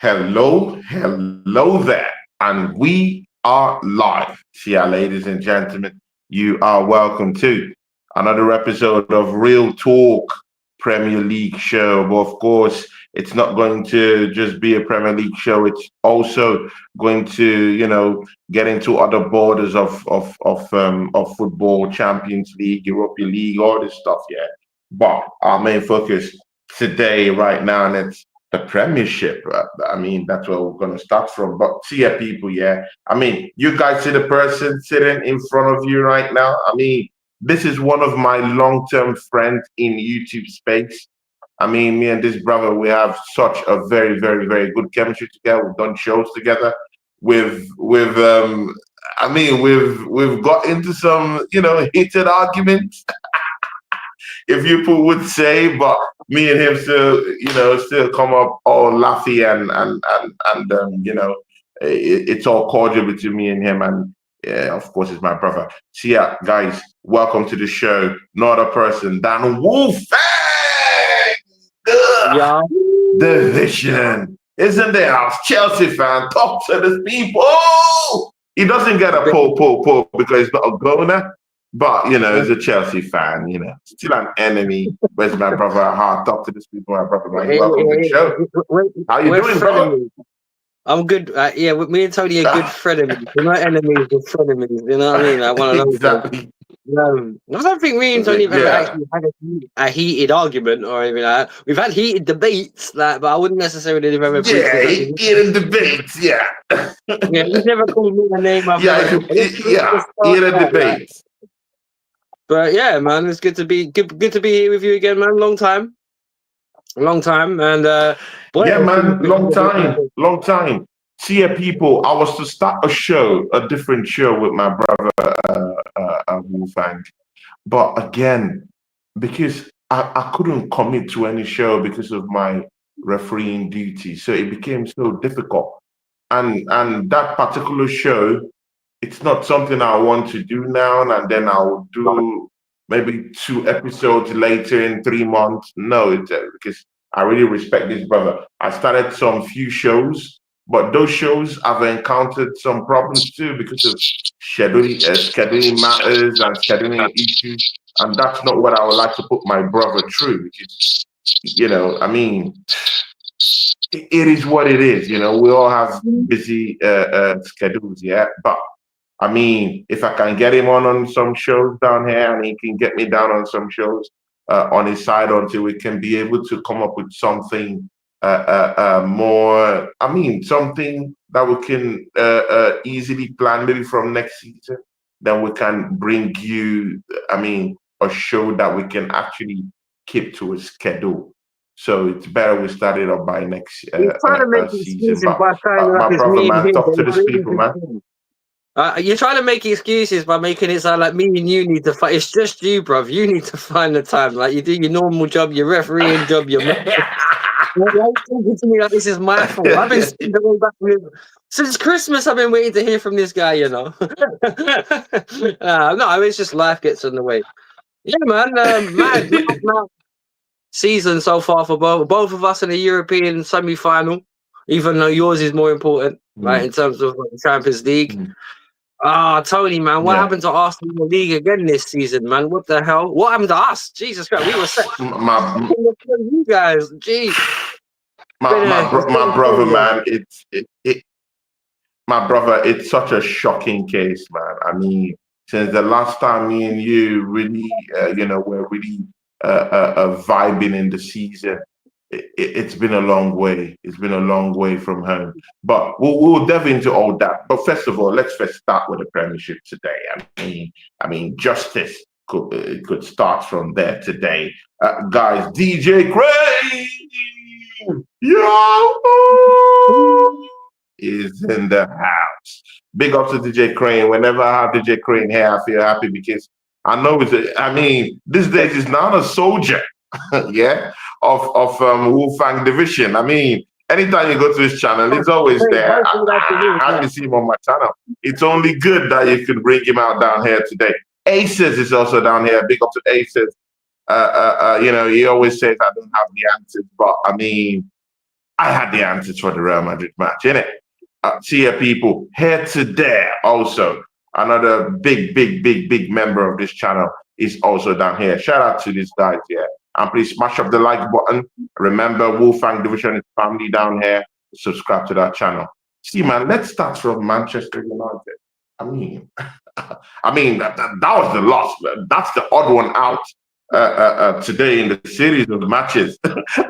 Hello there, and we are live. Yeah, ladies and gentlemen, you are welcome to another episode of Real Talk Premier League show. But of course, it's not going to just be a Premier League show. It's also going to, get into other borders of football, Champions League, Europa League, all this stuff. Yeah, but our main focus today, right now, and it's the Premiership. I mean, that's where we're going to start from. But see, yeah, people, yeah. I mean, you guys see the person sitting in front of you right now. I mean, this is one of my long-term friends in YouTube space. I mean, me and this brother, we have such a very, very, very good chemistry together. We've done shows together. We've got into some, heated arguments, if people would say, but me and him still, still come up all laughy and it's all cordial between me and him. And yeah, of course, it's my brother. So yeah, guys, welcome to the show. Not a person than Wolfang Yeah. Division. Isn't there? I was Chelsea fan. Talk to the people. He doesn't get a pull because he's not a goner. But he's a Chelsea fan. Still an enemy. Where's my brother? How talk to these people, my brother? Man, welcome to the show. How you doing, brother? I'm good. Yeah, me and Tony are good frenemies. We're not enemies, we're frenemies. You know what I mean? Like one of those. Exactly. I don't think me and Tony have ever actually had a heated argument or anything like that. We've had heated debates, but I wouldn't necessarily have ever. Heated debates. Yeah. Yeah, he's never called me a name. Heated debates. But yeah, man, it's good to be here with you again, man. Long time, and man, long time. See, people, I was to start a different show with my brother Wolfgang, but again, because I couldn't commit to any show because of my refereeing duty, so it became so difficult. And that particular show, it's not something I want to do now, and then I'll do maybe 2 episodes later in 3 months. No, because I really respect this brother. I started some few shows, but those shows I've encountered some problems too because of scheduling matters and scheduling issues, and that's not what I would like to put my brother through. Because I mean, it is what it is. We all have busy schedules, yeah, but. I mean, if I can get him on some shows down here and he can get me down on some shows on his side until we can be able to come up with something more, something that we can easily plan maybe from next season, then we can bring you, a show that we can actually keep to a schedule. So it's better we start it up by next season. But my brother, man, talk to these people, man. You're trying to make excuses by making it sound like me and you need to fight. It's just you, bruv. You need to find the time. Like you do your normal job, your refereeing job, your. Why are you talking to me like this is my fault? I've been sitting the way back since Christmas. I've been waiting to hear from this guy. No, it's just life gets in the way. Yeah, man. Mad season so far for both of us in the European semi-final. Even though yours is more important, right, in terms of the Champions League. Tony, man, what happened to Arsenal in the league again this season, man? What the hell? What happened to us? Jesus Christ, we were set. You guys, jeez. My brother, man, my brother, it's such a shocking case, man. I mean, since the last time me and you really, were really vibing in the season, it's been a long way. It's been a long way from home. But we'll delve into all that. But first of all, let's first start with the Premiership today. I mean, justice could start from there today. Guys, DJ Crane, is in the house. Big up to DJ Crane. Whenever I have DJ Crane here, I feel happy because I know these days he's not a soldier. Yeah. Of Wolfgang Division. I mean, anytime you go to his channel, he's always there. I can see him on my channel. It's only good that you can bring him out down here today. Aces is also down here. Big up to Aces. He always says I don't have the answers, but I mean, I had the answers for the Real Madrid match, innit? See here, people, here to there also. Another big member of this channel is also down here. Shout out to these guys here. And please smash up the like button. Remember, Wolfgang Division is family down here. Subscribe to that channel. See, man, let's start from Manchester United. I mean, that was the loss. That's the odd one out today in the series of the matches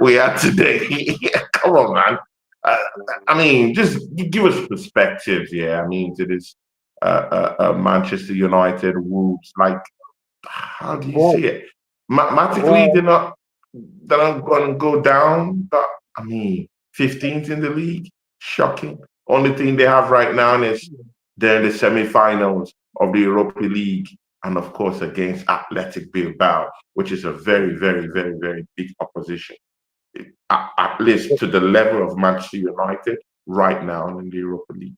we had today. Come on, man. I mean, just give us perspectives, yeah. I mean, to this Manchester United Wolves, like, how do you see it? Mathematically, they're not going to go down, but I mean, 15th in the league, shocking. Only thing they have right now is they're in the semi-finals of the Europa League, and of course against Athletic Bilbao, which is a very big opposition, at least to the level of Manchester United right now in the Europa League.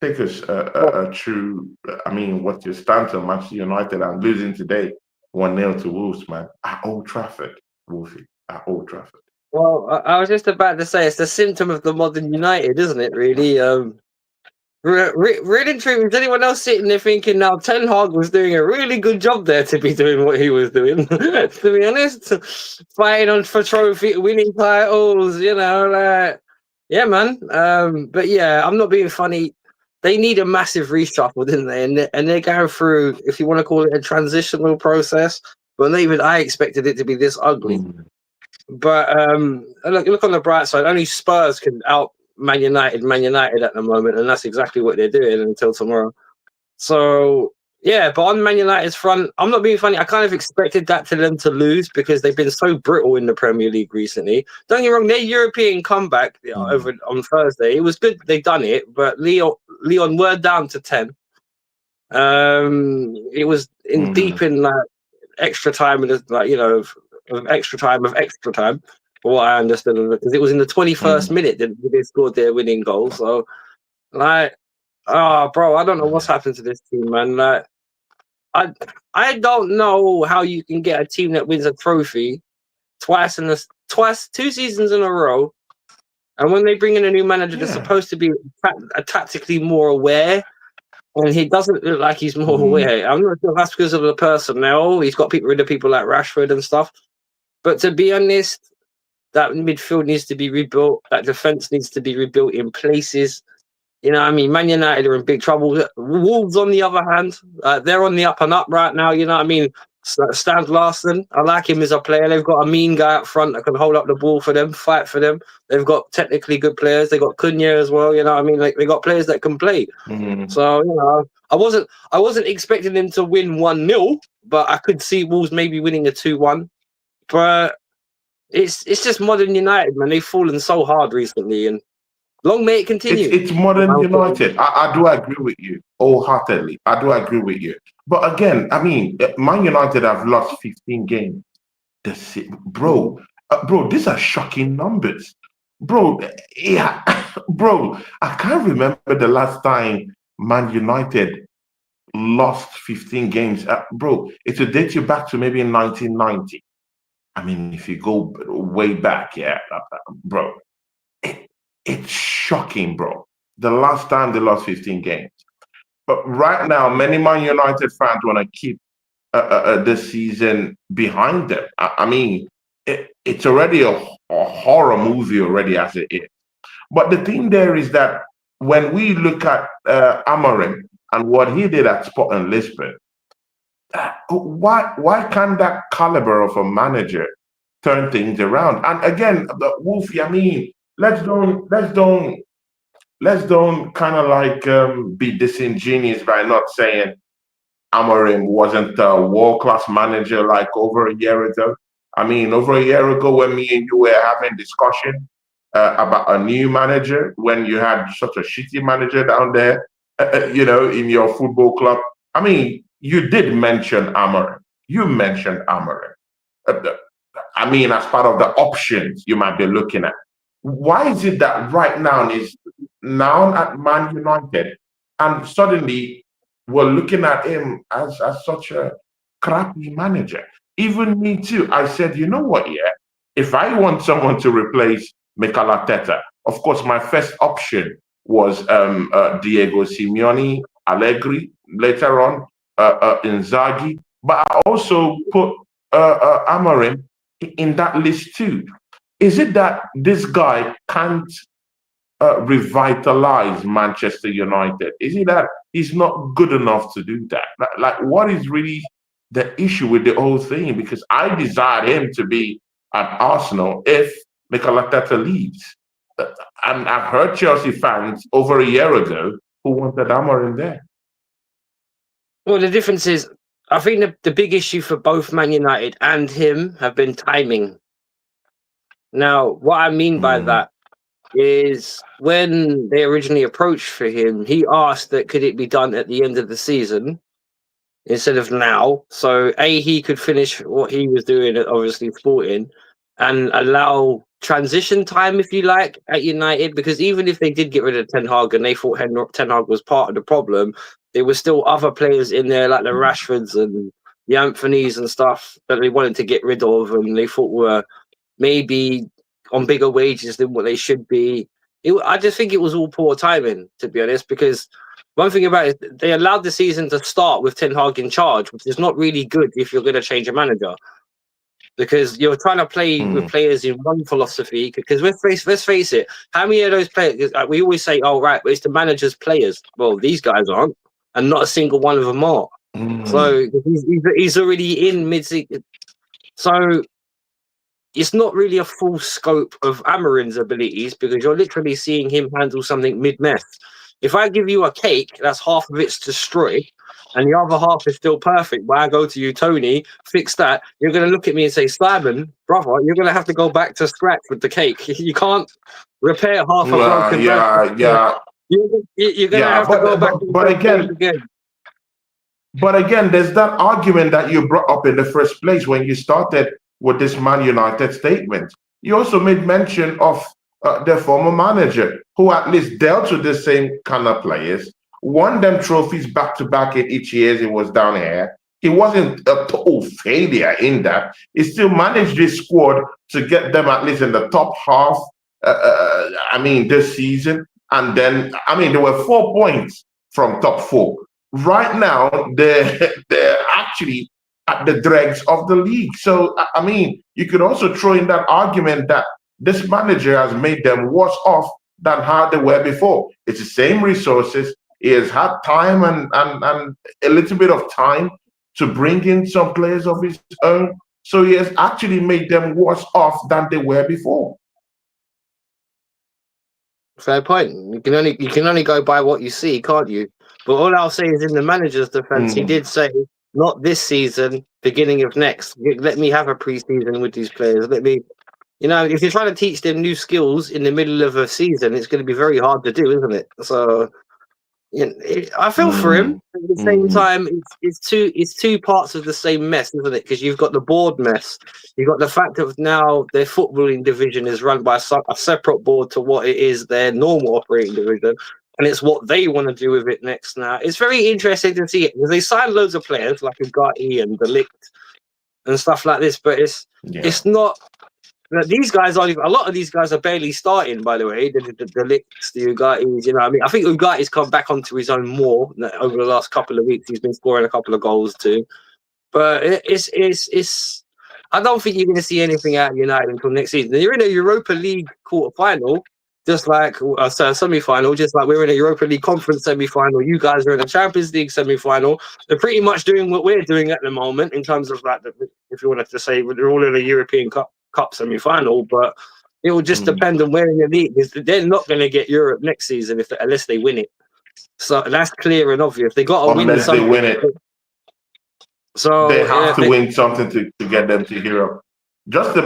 Take us through, I mean, what's your stance on Manchester United and losing today 1-0 to Wolves, man, at Old Trafford, Wolfie, at Old Trafford. Well, I was just about to say it's the symptom of the modern United, isn't it? Really, really true. Is anyone else sitting there thinking now Ten Hag was doing a really good job there to be doing what he was doing? To be honest, fighting on for trophy, winning titles, you know, like, yeah, man. But yeah, I'm not being funny. They need a massive reshuffle, didn't they? And they're going through, if you want to call it a transitional process, but not even I expected it to be this ugly. But look on the bright side. Only Spurs can out Man United at the moment, and that's exactly what they're doing until tomorrow. So yeah, but on Man United's front, I'm not being funny. I kind of expected that to them to lose because they've been so brittle in the Premier League recently. Don't get me wrong, their European comeback over on Thursday, it was good. They done it, but Leon were down to 10. It was in deep in like extra time, and like, you know, of extra time, for what I understood, because it was in the 21st minute that they scored their winning goal. So, like, oh, bro, I don't know what's happened to this team, man. Like, I don't know how you can get a team that wins a trophy two seasons in a row, and when they bring in a new manager that's supposed to be tactically more aware, and he doesn't look like he's more aware. I'm not sure if that's because of the personnel. He's got rid of people like Rashford and stuff. But to be honest, that midfield needs to be rebuilt. That defense needs to be rebuilt in places. You know what I mean? Man United are in big trouble. Wolves, on the other hand, they're on the up and up right now. You know what I mean? Stan Larson, I like him as a player. They've got a mean guy up front that can hold up the ball for them, fight for them. They've got technically good players. They've got Cunha as well. You know what I mean? Like, they got players that can play. So, you know, I wasn't expecting them to win 1-0, but I could see Wolves maybe winning a 2-1. But it's just modern United, man. They've fallen so hard recently, and long may it continue. It's modern United. I do agree with you wholeheartedly. I do agree with you. But again, I mean, Man United have lost 15 games. Bro, these are shocking numbers. Bro, yeah, bro, I can't remember the last time Man United lost 15 games. Bro, it will date you back to maybe in 1990. I mean, if you go way back, yeah, bro, it's shocking, bro. The last time they lost 15 games. But right now, many Man United fans want to keep this season behind them. I mean, it's already a horror movie already as it is. But the thing there is that when we look at Amorim and what he did at Sporting Lisbon, why can't that caliber of a manager turn things around? And again, Wolfie, I mean, let's don't kind of like be disingenuous by not saying Amorim wasn't a world-class manager like over a year ago. I mean, over a year ago when me and you were having discussion about a new manager, when you had such a shitty manager down there, you know, in your football club. I mean, you did mention Amorim. You mentioned Amorim. I mean, as part of the options you might be looking at. Why is it that right now is now at Man United and suddenly we're looking at him as such a crappy manager? Even me too. I said, you know what, yeah, if I want someone to replace Mikel Arteta. Of course, my first option was Diego Simeone, Allegri, later on Inzaghi, but I also put Amorim in that list too. Is it that this guy can't revitalize Manchester United? Is it that he's not good enough to do that? Like, what is really the issue with the whole thing? Because I desired him to be at Arsenal if Mikel Arteta leaves. And I've heard Chelsea fans over a year ago who wanted Amorim there. Well, the difference is, I think the big issue for both Man United and him have been timing. Now, what I mean by that is when they originally approached for him, he asked that could it be done at the end of the season instead of now. So he could finish what he was doing at obviously Sporting and allow transition time, if you like, at United, because even if they did get rid of Ten Hag and they thought Ten Hag was part of the problem, there were still other players in there like the Rashfords and the Anthonys and stuff that they wanted to get rid of and they thought were maybe on bigger wages than what they should be. I just think it was all poor timing, to be honest, because one thing about it, they allowed the season to start with Ten Hag in charge, which is not really good if you're going to change a manager. Because you're trying to play with players in one philosophy. Because let's face it, how many of those players? We always say, "Oh, right, but it's the manager's players." Well, these guys aren't, and not a single one of them are. So he's already in mid-season. So it's not really a full scope of Amorim's abilities because you're literally seeing him handle something mid-mess. If I give you a cake, that's half of it's destroyed, and the other half is still perfect. When I go to you, Tony, fix that. You're going to look at me and say, Simon, brother, you're going to have to go back to scratch with the cake. You can't repair half a broken yeah. You're going to have to go back. But again, there's that argument that you brought up in the first place when you started with this Man United statement. You also made mention of their former manager, who at least dealt with the same kind of players, won them trophies back to back in each year he was down here. He wasn't a total failure in that. He still managed this squad to get them at least in the top half, this season. And then, there were 4 points from top 4. Right now, they're actually at the dregs of the league. So, you could also throw in that argument that this manager has made them worse off than how they were before. It's the same resources. He has had time and a little bit of time to bring in some players of his own. So he has actually made them worse off than they were before. Fair point. You can only go by what you see, can't you? But all I'll say is in the manager's defense, he did say, not this season, beginning of next. Let me have a pre-season with these players. Let me, if you're trying to teach them new skills in the middle of a season, it's going to be very hard to do, isn't it? So I feel for him. At the same time, it's two parts of the same mess, isn't it? Because you've got the board mess. You've got the fact of now their footballing division is run by a separate board to what it is their normal operating division. And it's what they want to do with it next now. It's very interesting to see it because they signed loads of players like Ugarte and De Ligt and stuff like this, but it's not. These guys aren't even, a lot of these guys are barely starting, by the way. The Licks, the Ugatis, I think Ugati's come back onto his own more over the last couple of weeks. He's been scoring a couple of goals too. But it's I don't think you're going to see anything out of United until next season. You're in a Europa League quarter-final, just like a semi-final, just like we're in a Europa League conference semi-final. You guys are in a Champions League semi-final. They're pretty much doing what we're doing at the moment in terms of like, if you wanted to say, they're all in a European Cup semi-final, but it will just depend on where in the league, because they're not going to get Europe next season unless they win it. So that's clear and obvious. They got to win something. Unless they win it. So they have to win something to get them to Europe. Just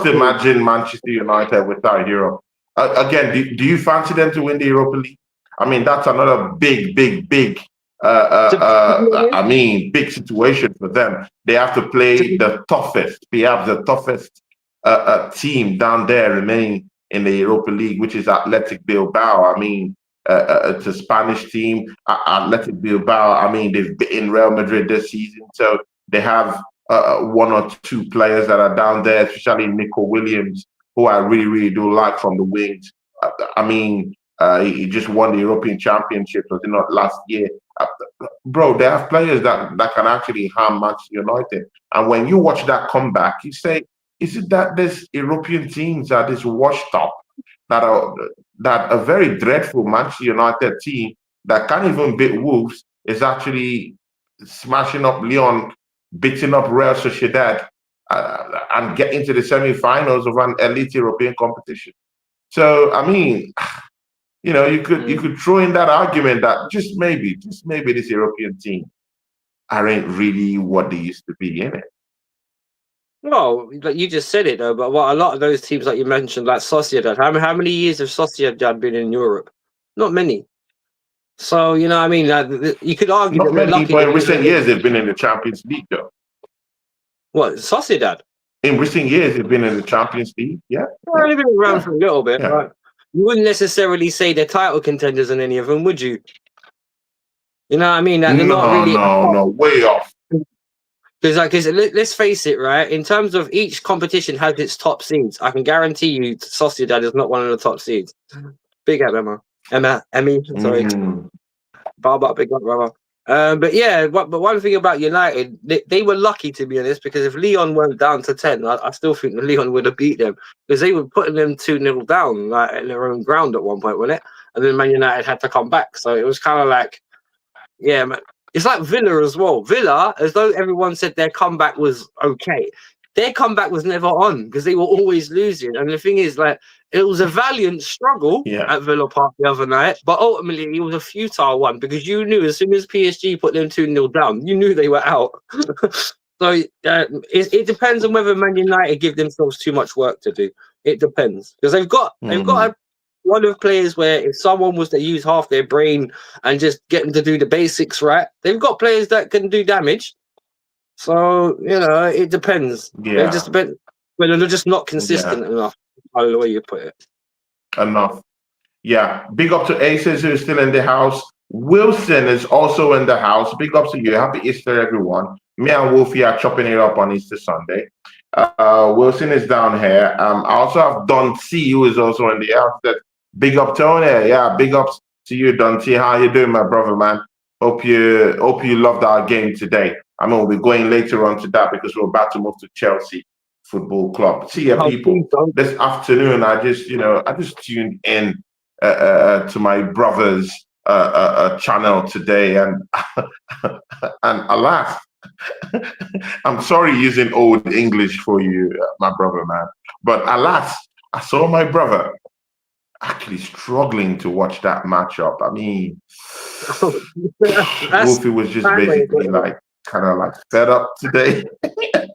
imagine Manchester United without Europe. Again, do you fancy them to win the Europa League? That's another big big situation for them. They have to play the toughest. We have the toughest team down there remaining in the Europa League, which is Athletic Bilbao. It's a Spanish team. Athletic Bilbao, they've been Real Madrid this season, so they have 1 or 2 players that are down there, especially Nico Williams, who I really do like from the wings. I mean, he just won the European Championship, was it not last year? Bro, they have players that can actually harm Manchester United. And when you watch that comeback, you say, is it that these European teams are this washed up, that a very dreadful Manchester United team that can't even beat Wolves is actually smashing up Lyon, beating up Real Sociedad, and getting to the semi-finals of an elite European competition. So, I mean, you could throw in that argument that just maybe this European team aren't really what they used to be, innit? No, like you just said it though. But what a lot of those teams, like you mentioned, like Sociedad, how many years have Sociedad been in Europe? Not many. So you know, what I mean, like, you could argue Not that they're many, lucky. but in recent years they've been in the Champions League, though. What, Sociedad? In recent years, they've been in the Champions League. Yeah, Well, they've been around for a little bit. yeah. Right? You wouldn't necessarily say they're title contenders in any of them, would you? You know what I mean? Like, they're not really. No, way off. Because let's face it, right? In terms of each competition has its top seeds. I can guarantee you, Sociedad is not one of the top seeds. Big up, Emmy. Sorry, Baba, big up, brother. But yeah, but one thing about United, they were lucky, to be honest, because if Lyon went down to 10, I still think that Lyon would have beat them, because they were putting them 2-0 down, like, in their own ground at one point, wasn't it? And then Man United had to come back. So it was kind of like, yeah, man. It's like Villa as well. Villa, as though everyone said their comeback was okay, their comeback was never on because they were always losing. And the thing is, like, it was a valiant struggle at Villa Park the other night, but ultimately it was a futile one, because you knew as soon as PSG put them 2-0 down, you knew they were out. So it depends on whether Man United give themselves too much work to do. It depends, because they've got one of players where if someone was to use half their brain and just get them to do the basics right, they've got players that can do damage. So, it depends. Yeah. It just depends whether they're just not consistent enough, by the way you put it. Enough. Yeah. Big up to Aces, who's still in the house. Wilson is also in the house. Big up to you. Happy Easter, everyone. Me and Wolfie are chopping it up on Easter Sunday. Wilson is down here. I also have Don T, who is also in the house. Big up, Tony. Yeah, big ups to you, Don T. How you doing, my brother, man? Hope you loved our game today. I mean, we'll be going later on to that because we're about to move to Chelsea Football Club. See ya, people. This afternoon, I just tuned in to my brother's channel today, and and alas, I'm sorry using old English for you, my brother, man. But alas, I saw my brother actually struggling to watch that matchup. I mean, Wolfie was just basically kind of fed up today.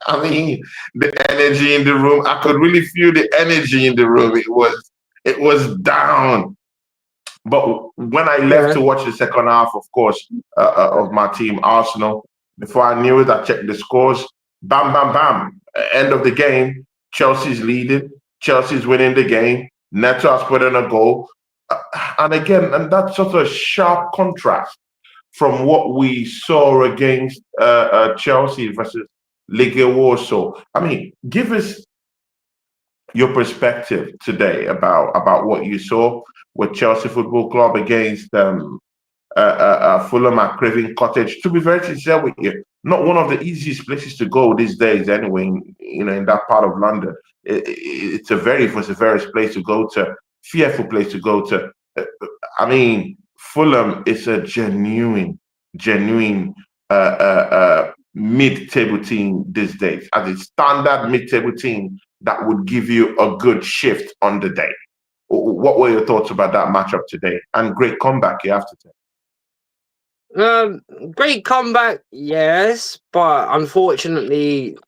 I mean, the energy in the room, I could really feel the energy in the room. It was down. But when I left to watch the second half, of course, of my team, Arsenal, before I knew it, I checked the scores. Bam, bam, bam. End of the game. Chelsea's leading. Chelsea's winning the game. Neto has put in a goal. And again, and that's such a sharp contrast from what we saw against Chelsea versus Liga Warsaw. I mean, give us your perspective today about what you saw with Chelsea Football Club against Fulham at Craven Cottage. To be very sincere with you, not one of the easiest places to go these days anyway, in that part of London. It's a very vociferous place to go to, fearful place to go to. I mean, Fulham is a genuine mid-table team these days, as a standard mid-table team that would give you a good shift on the day. What were your thoughts about that matchup today? And great comeback, you have to say. Great comeback, yes, but unfortunately,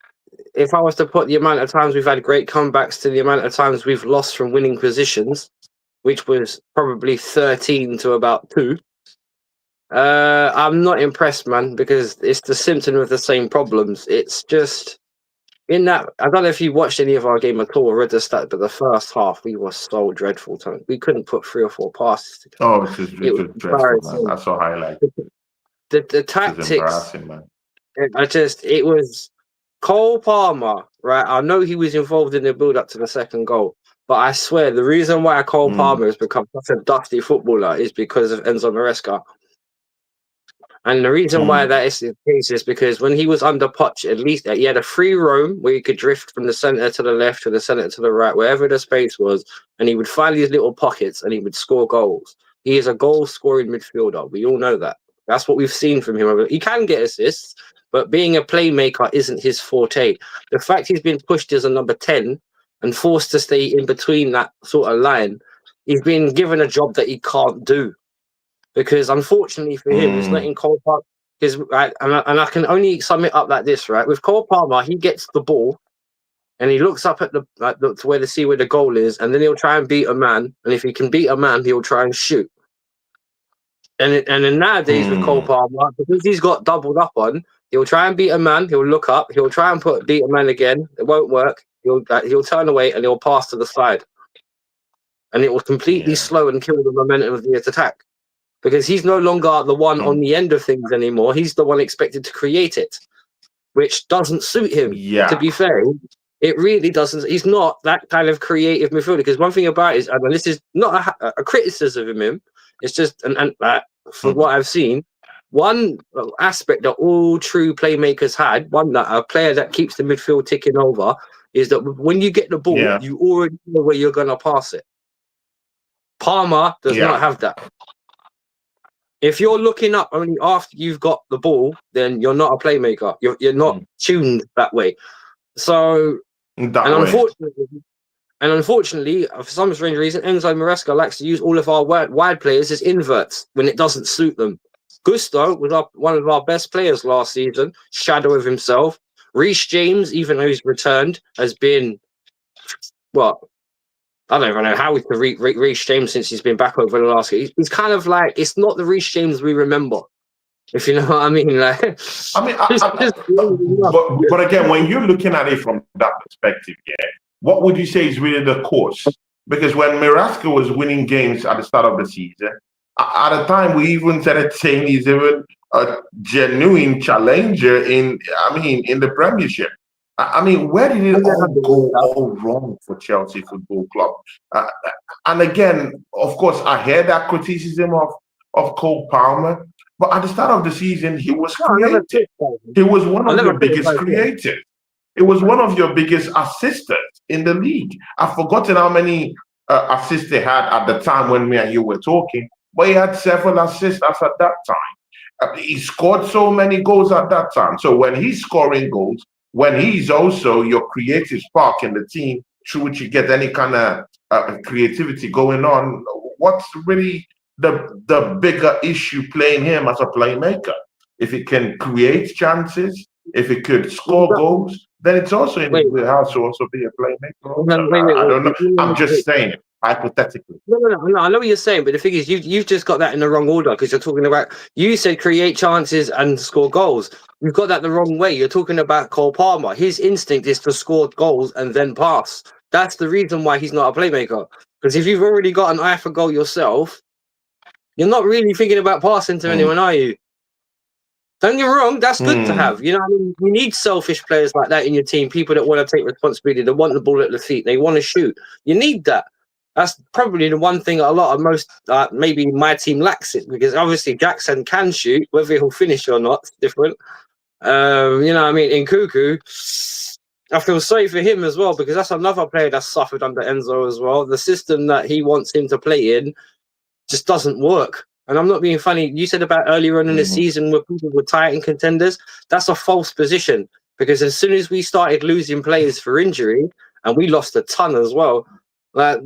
if I was to put the amount of times we've had great comebacks to the amount of times we've lost from winning positions, which was probably 13 to about 2, I'm not impressed, man, because it's the symptom of the same problems. It's just in that, I don't know if you watched any of our game at all or read the stat, but the first half we were so dreadful. We couldn't put 3 or 4 passes together. Oh, it was dreadful, man. I saw highlights. The tactics, man. It was Cole Palmer, right? I know he was involved in the build up to the second goal, But I swear, the reason why Cole Palmer has become such a dusty footballer is because of Enzo Maresca. And the reason why that is the case is because when he was under Poch, at least he had a free roam where he could drift from the centre to the left or the centre to the right, wherever the space was, and he would find these little pockets and he would score goals. He is a goal-scoring midfielder. We all know that. That's what we've seen from him. He can get assists, but being a playmaker isn't his forte. The fact he's been pushed as a number 10 and forced to stay in between that sort of line, he's been given a job that he can't do. Because unfortunately for him, it's not in Cole Palmer. Right, and I can only sum it up like this, right? With Cole Palmer, he gets the ball and he looks up at to where to see where the goal is, and then he'll try and beat a man. And if he can beat a man, he'll try and shoot. And then nowadays with Cole Palmer, because he's got doubled up on, he'll try and beat a man. He'll look up. He'll try and beat a man again. It won't work. He'll turn away and he'll pass to the side, and it will completely slow and kill the momentum of the attack. Because he's no longer the one on the end of things anymore. He's the one expected to create it, which doesn't suit him. Yeah. To be fair, it really doesn't. He's not that kind of creative midfielder. Because one thing about it is, and this is not a criticism of him, it's just, for what I've seen, one aspect that all true playmakers had, a player that keeps the midfield ticking over, is that when you get the ball, you already know where you're going to pass it. Palmer does not have that. If you're looking up only after you've got the ball, then you're not a playmaker. You're not tuned that way. So, unfortunately, for some strange reason, Enzo Maresca likes to use all of our wide players as inverts when it doesn't suit them. Gusto was one of our best players last season, shadow of himself. Reece James, even though he's returned, has been, I don't even know how we could Reece James since he's been back over the last year. He's kind of like, it's not the Reece James we remember, if you know what I mean. Like, but again, when you're looking at it from that perspective, what would you say is really the cause? Because when Maresca was winning games at the start of the season, at the time we even started saying he's even a genuine challenger in the Premiership. I mean, where did it all wrong for Chelsea Football Club? And again, of course, I hear that criticism of Cole Palmer, but at the start of the season, he was creative. He was one of your biggest creators. It was one of your biggest assisters in the league. I've forgotten how many assists they had at the time when me and you were talking, but he had several assists at that time. He scored so many goals at that time. So when he's scoring goals, when he's also your creative spark in the team, through which you get any kind of creativity going on, what's really the bigger issue playing him as a playmaker? If he can create chances, if he could score goals, then it's also in his house to also be a playmaker. I don't know. I'm just saying it, hypothetically. No, I know what you're saying, but the thing is, you've just got that in the wrong order, because you're talking about, you said create chances and score goals. You've got that the wrong way. You're talking about Cole Palmer. His instinct is to score goals and then pass. That's the reason why he's not a playmaker. Because if you've already got an eye for goal yourself, you're not really thinking about passing to anyone, are you? Don't get me wrong, that's good to have. You know what I mean? You need selfish players like that in your team, people that want to take responsibility, that want the ball at the feet, they want to shoot. You need that. That's probably the one thing maybe my team lacks it, because obviously Jackson can shoot, whether he'll finish or not, it's different. You know what I mean? In Cuckoo, I feel sorry for him as well, because that's another player that's suffered under Enzo as well. The system that he wants him to play in just doesn't work. And I'm not being funny. You said about earlier on in the season where people were tight in contenders. That's a false position, because as soon as we started losing players for injury, and we lost a ton as well, like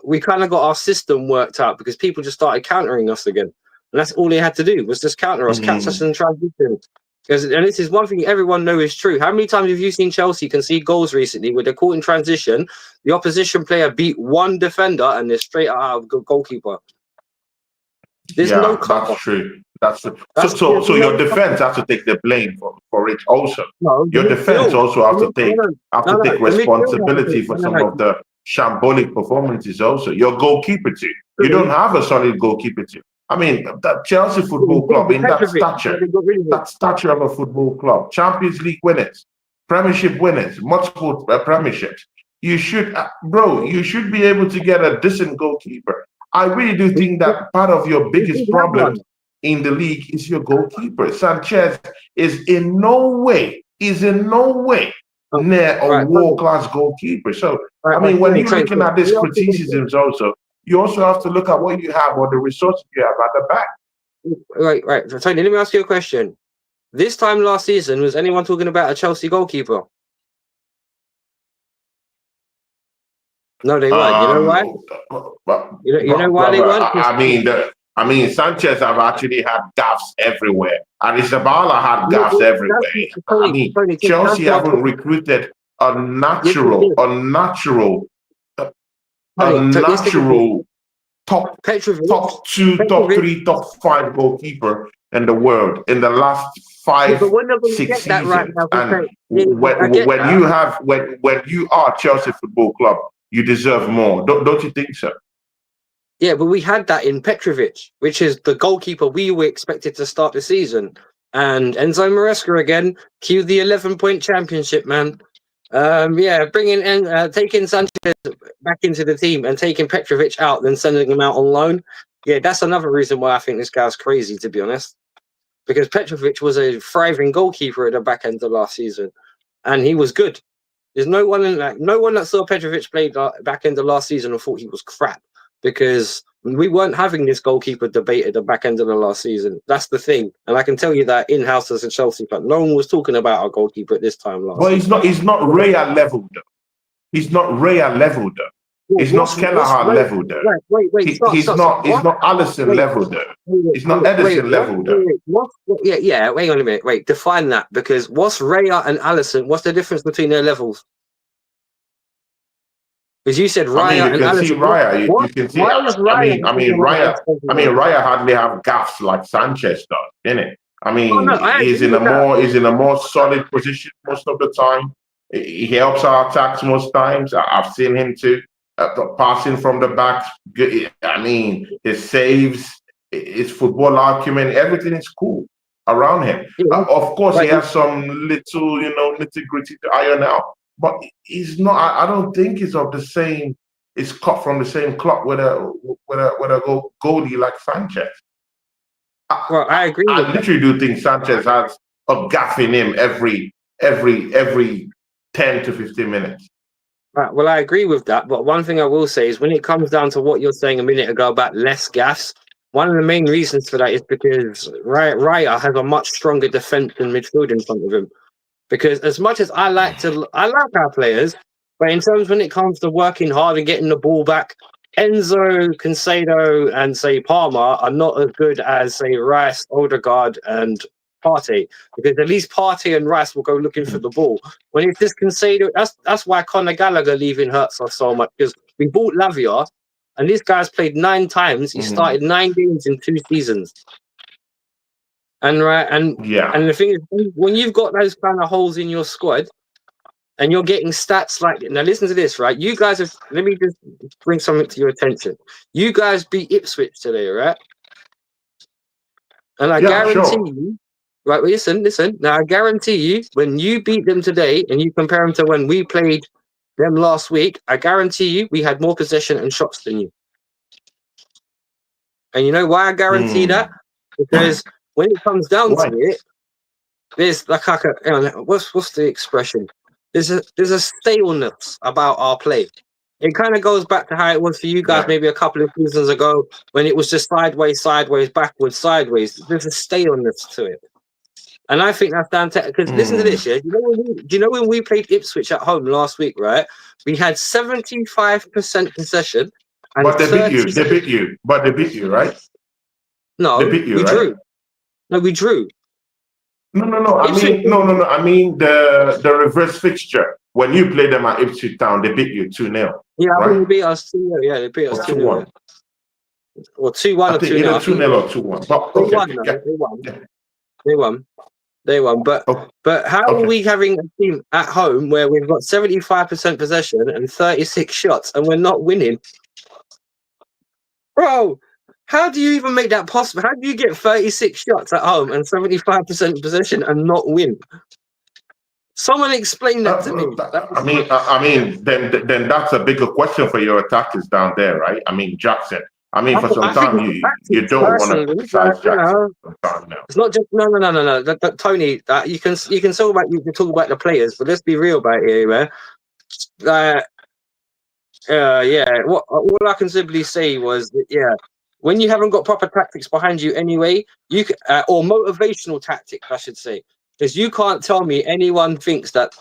we kind of got our system worked out, because people just started countering us again. And that's all they had to do, was just counter us, catch us in transition. And this is one thing everyone knows is true. How many times have you seen Chelsea concede goals recently where they're caught in transition, the opposition player beat one defender and they're straight out of the goalkeeper? There's no cover. That's true. That's true. So your defense has to take the blame for it also. No, your defense also has to take responsibility for some of the shambolic performances also. Your goalkeeper too. You don't have a solid goalkeeper too. I mean, that Chelsea Football Club, in that stature of a football club, Champions League winners, Premiership winners, multiple Premierships. you should, bro, you should be able to get a decent goalkeeper. I really do think that part of your We biggest did have problem one. in the league is your goalkeeper. Sanchez is in no way Oh, near a right, Tony. world-class goalkeeper. So, Right, I right, mean, when Tony, you're Tony, looking Tony. at Let these me ask you a question. criticisms also, you also have to look at what you have or the resources you have at the back. Right, right. So, Tony, let me ask you a question. This time last season, was anyone talking about a Chelsea goalkeeper? No, they weren't. You know why? But, You know why they brother, weren't? 'Cause I mean, Sanchez have actually had gaffes everywhere, and Isabella had no, gaffes everywhere. I Tony, mean, Tony, Tony, Chelsea answer my haven't question. recruited a Yes, we natural, did. a natural, a Tony, listen to me. natural top Petrovic, top two, top Petrovic. three, top five goalkeeper in the world in the last Yeah, but five, we're not going to 6 get that right seasons. now. And Yeah, I get when that. you have when you are Chelsea Football Club, you deserve more. Don't you think so? Yeah, but we had that in Petrovic, which is the goalkeeper we were expected to start the season. And Enzo Maresca again, cue the 11-point championship, man. Yeah, taking Sanchez back into the team and taking Petrovic out, then sending him out on loan. Yeah, that's another reason why I think this guy's crazy, to be honest. Because Petrovic was a thriving goalkeeper at the back end of last season, and he was good. There's no one that saw Petrovic play back end of last season and thought he was crap, because we weren't having this goalkeeper debate at the back end of the last season. That's the thing, and I can tell you that in-house as a Chelsea fan, no one was talking about our goalkeeper at this time last But season. he's not Raya level though. He's not Raya level though. He's not Kelleher level though. Wait, He's stop. not Alisson level though. He's not Edison level though. Yeah, wait on a minute. Wait, define that, because what's Raya and Alisson? What's the difference between their levels? Because you said I mean, Raya you and can see Alisson. Raya. You can see. Why is Raya? Raya hardly have gaffes like Sanchez does, innit? I Oh mean, no, I agree with that. he's in a more solid position most of the time. He helps our attacks most times. I've seen him too, passing from the back. I mean, his saves, his football acumen, everything is cool around him. Yeah. Of course, Right. he has some little, nitty gritty to iron out, but he's not. I don't think he's of the same. It's cut from the same cloth with a goalie like Sanchez. Well, I agree I with that. literally do think Sanchez has a gaff in him every 10 to 15 minutes. Right, well, I agree with that. But one thing I will say is, when it comes down to what you're saying a minute ago about less gaffes, one of the main reasons for that is because Raya has a much stronger defense and midfield in front of him. Because as much as I like our players, but in terms when it comes to working hard and getting the ball back, Enzo, Caicedo, and say Palmer are not as good as say Rice, Odegaard, and Partey. Because at least Partey and Rice will go looking for the ball. When it's just Caicedo, that's why Conor Gallagher leaving hurts us so much. Because we bought Lavia, and this guy's played 9 times. He started 9 games in 2 seasons. And the thing is, when you've got those kind of holes in your squad, and you're getting stats like, now listen to this, right? You guys have, let me just bring something to your attention. You guys beat Ipswich today, right? And I guarantee you, right? Listen. Now I guarantee you, when you beat them today and you compare them to when we played them last week, I guarantee you we had more possession and shots than you. And you know why I guarantee that? Because when it comes down to it, there's like what's the expression? There's a staleness about our play. It kind of goes back to how it was for you guys maybe a couple of seasons ago, when it was just sideways, backwards, sideways. There's a staleness to it. And I think that's down to, because listen to this, yeah. Do you know when we played Ipswich at home last week, right? We had 75% possession. But they beat you. They beat you. But they beat you, right? No, they beat you, we right? drew. No, we drew. No. I mean the reverse fixture. When you play them at Ipswich Town, they beat you 2-0. Yeah, right? I think they beat us 2-0. Yeah, they beat us 2-1. Or 2-1 or 2-0. Either 2-0 or 2-1. But okay, They won. But how are we having a team at home where we've got 75% possession and 36 shots and we're not winning? Bro, how do you even make that possible? How do you get 36 shots at home and 75% possession and not win? Someone explain that to me. I mean, then that's a bigger question for your attackers down there, right? I mean, Jackson. I mean, for some time you don't want to criticize Jackson. It's not just no. Tony, you can talk about the players, but let's be real about it here, man. What all I can simply say was that, when you haven't got proper tactics behind you anyway, you can, or motivational tactics, I should say, because you can't tell me anyone thinks that